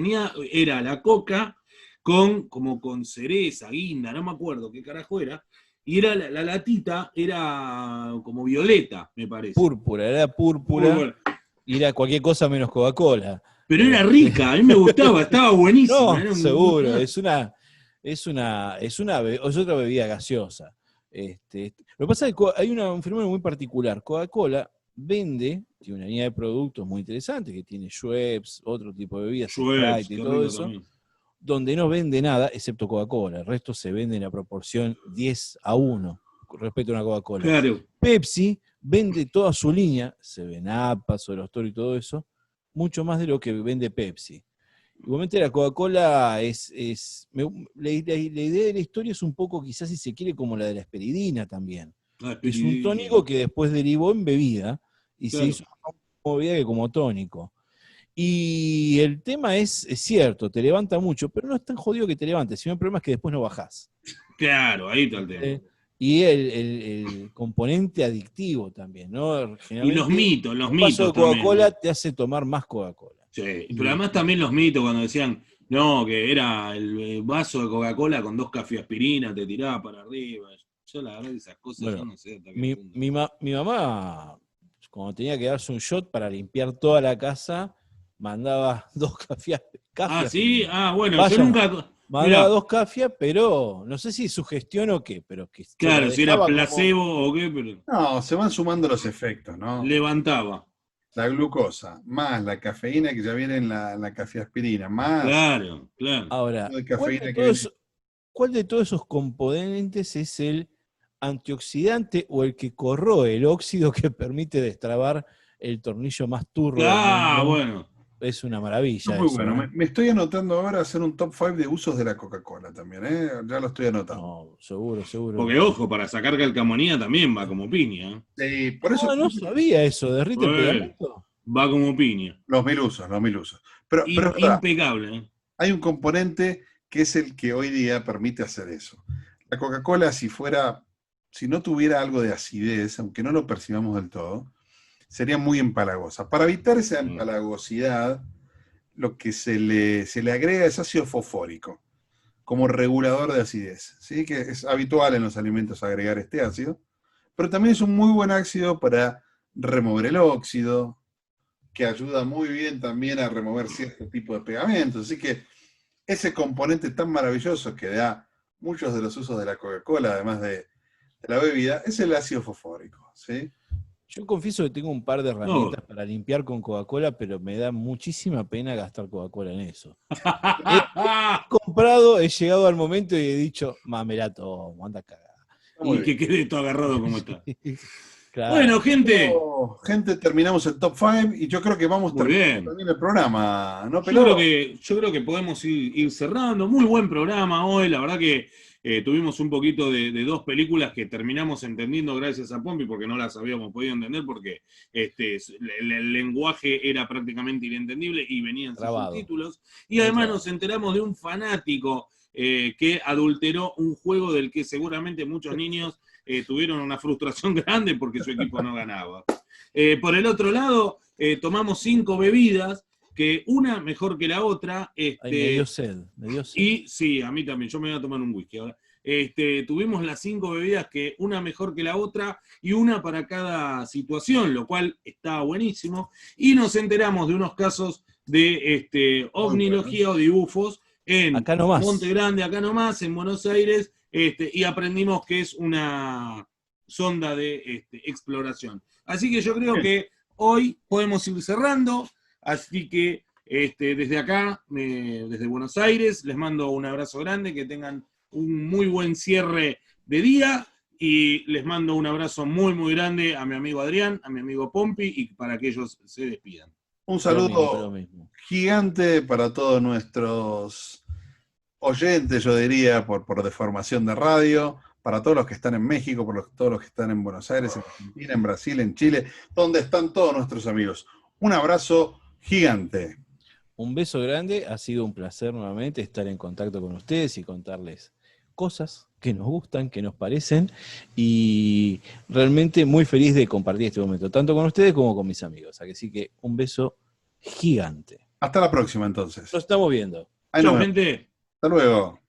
era la Coca como con cereza, guinda, no me acuerdo qué carajo era, y era la latita era como violeta, me parece. Era púrpura, y era cualquier cosa menos Coca-Cola. Pero era rica, a mí me gustaba, estaba buenísima. No, seguro, es otra bebida gaseosa. Lo que pasa es que hay un fenómeno muy particular. Coca-Cola tiene una línea de productos muy interesante, que tiene Schweppes, otro tipo de bebidas, Sprite y todo eso, también, donde no vende nada excepto Coca-Cola. El resto se vende en la proporción 10-1 respecto a una Coca-Cola. Claro. Pepsi vende toda su línea, Seven-Up, Paso de los Toros y todo eso, mucho más de lo que vende Pepsi. Igualmente la Coca-Cola la idea de la historia es un poco, quizás si se quiere, como la de la esperidina también. Es un tónico que después derivó en bebida y se hizo como bebida que como tónico. Y el tema es cierto, te levanta mucho, pero no es tan jodido que te levantes, sino el problema es que después no bajás. Claro, ahí está el tema. Y el componente adictivo también, ¿no? Y los mitos un vaso de Coca-Cola también te hace tomar más Coca-Cola. Sí, pero además también los mitos cuando decían, no, que era el vaso de Coca-Cola con 2 cafeaspirinas, te tiraba para arriba. Yo la verdad esas cosas yo no sé hasta qué punto. Mi mamá, cuando tenía que darse un shot para limpiar toda la casa, mandaba 2 cafias. Ah, sí, bueno, yo nunca... Mandaba 2 cafias, pero no sé si sugestión o qué, pero que... Claro, si era placebo o qué, pero... No, se van sumando los efectos, ¿no? Levantaba. La glucosa, más la cafeína que ya viene en la cafeaspirina, más... Claro. Ahora, ¿cuál de todos esos componentes es el antioxidante o el que corroe el óxido que permite destrabar el tornillo más turro del mundo? Bueno. Es una maravilla. Muy eso, bueno. Me estoy anotando ahora hacer un top 5 de usos de la Coca-Cola también, ¿eh? Ya lo estoy anotando. No, seguro. Porque ojo, para sacar calcamonía también va como piña. Sí, por eso... No sabía eso, derrite el pegamento. Va como piña. Los mil usos. Pero impecable. Hay un componente que es el que hoy día permite hacer eso. La Coca-Cola, si no tuviera algo de acidez, aunque no lo percibamos del todo, sería muy empalagosa. Para evitar esa empalagosidad, lo que se le agrega es ácido fosfórico, como regulador de acidez, ¿sí? Que es habitual en los alimentos agregar este ácido, pero también es un muy buen ácido para remover el óxido, que ayuda muy bien también a remover cierto tipo de pegamentos. Así que ese componente tan maravilloso que da muchos de los usos de la Coca-Cola, además de la bebida, es el ácido fosfórico, ¿sí? Yo confieso que tengo un par de herramientas para limpiar con Coca-Cola, pero me da muchísima pena gastar Coca-Cola en eso. He llegado al momento y he dicho, mamerato, anda a cagar. Y que quede todo agarrado como está. Claro. Bueno, gente. Terminamos el top 5 y yo creo que vamos terminando también el programa, ¿no, Pelado? Yo creo que podemos ir cerrando. Muy buen programa hoy, la verdad que tuvimos un poquito de 2 películas que terminamos entendiendo gracias a Pompi, porque no las habíamos podido entender, porque el lenguaje era prácticamente inentendible y venían sin subtítulos. Y además nos enteramos de un fanático que adulteró un juego del que seguramente muchos niños tuvieron una frustración grande porque su equipo no ganaba. Por el otro lado, tomamos 5 bebidas, que una mejor que la otra. Me dio sed. Y sí, a mí también, yo me voy a tomar un whisky ahora. Tuvimos las 5 bebidas, que una mejor que la otra, y una para cada situación, lo cual está buenísimo. Y nos enteramos de unos casos de ovnilogía o dibujos en acá nomás. Monte Grande, acá nomás, en Buenos Aires, y aprendimos que es una sonda de exploración. Así que yo creo que hoy podemos ir cerrando, así que desde acá, desde Buenos Aires, les mando un abrazo grande, que tengan un muy buen cierre de día, Y les mando un abrazo muy, muy grande a mi amigo Adrián, a mi amigo Pompi, y para que ellos se despidan. Un Lo mismo, lo saludo mismo. gigante para todos nuestros oyentes, yo diría, por deformación de radio, para todos los que están en México, todos los que están en Buenos Aires, en Argentina, en Brasil, en Chile, donde están todos nuestros amigos. Un abrazo gigante. Un beso grande, ha sido un placer nuevamente estar en contacto con ustedes y contarles cosas que nos gustan, que nos parecen, y realmente muy feliz de compartir este momento, tanto con ustedes como con mis amigos. Así que un beso gigante. Hasta la próxima, entonces. Nos estamos viendo. Ahí nos Chau, vemos. gente. Hasta luego.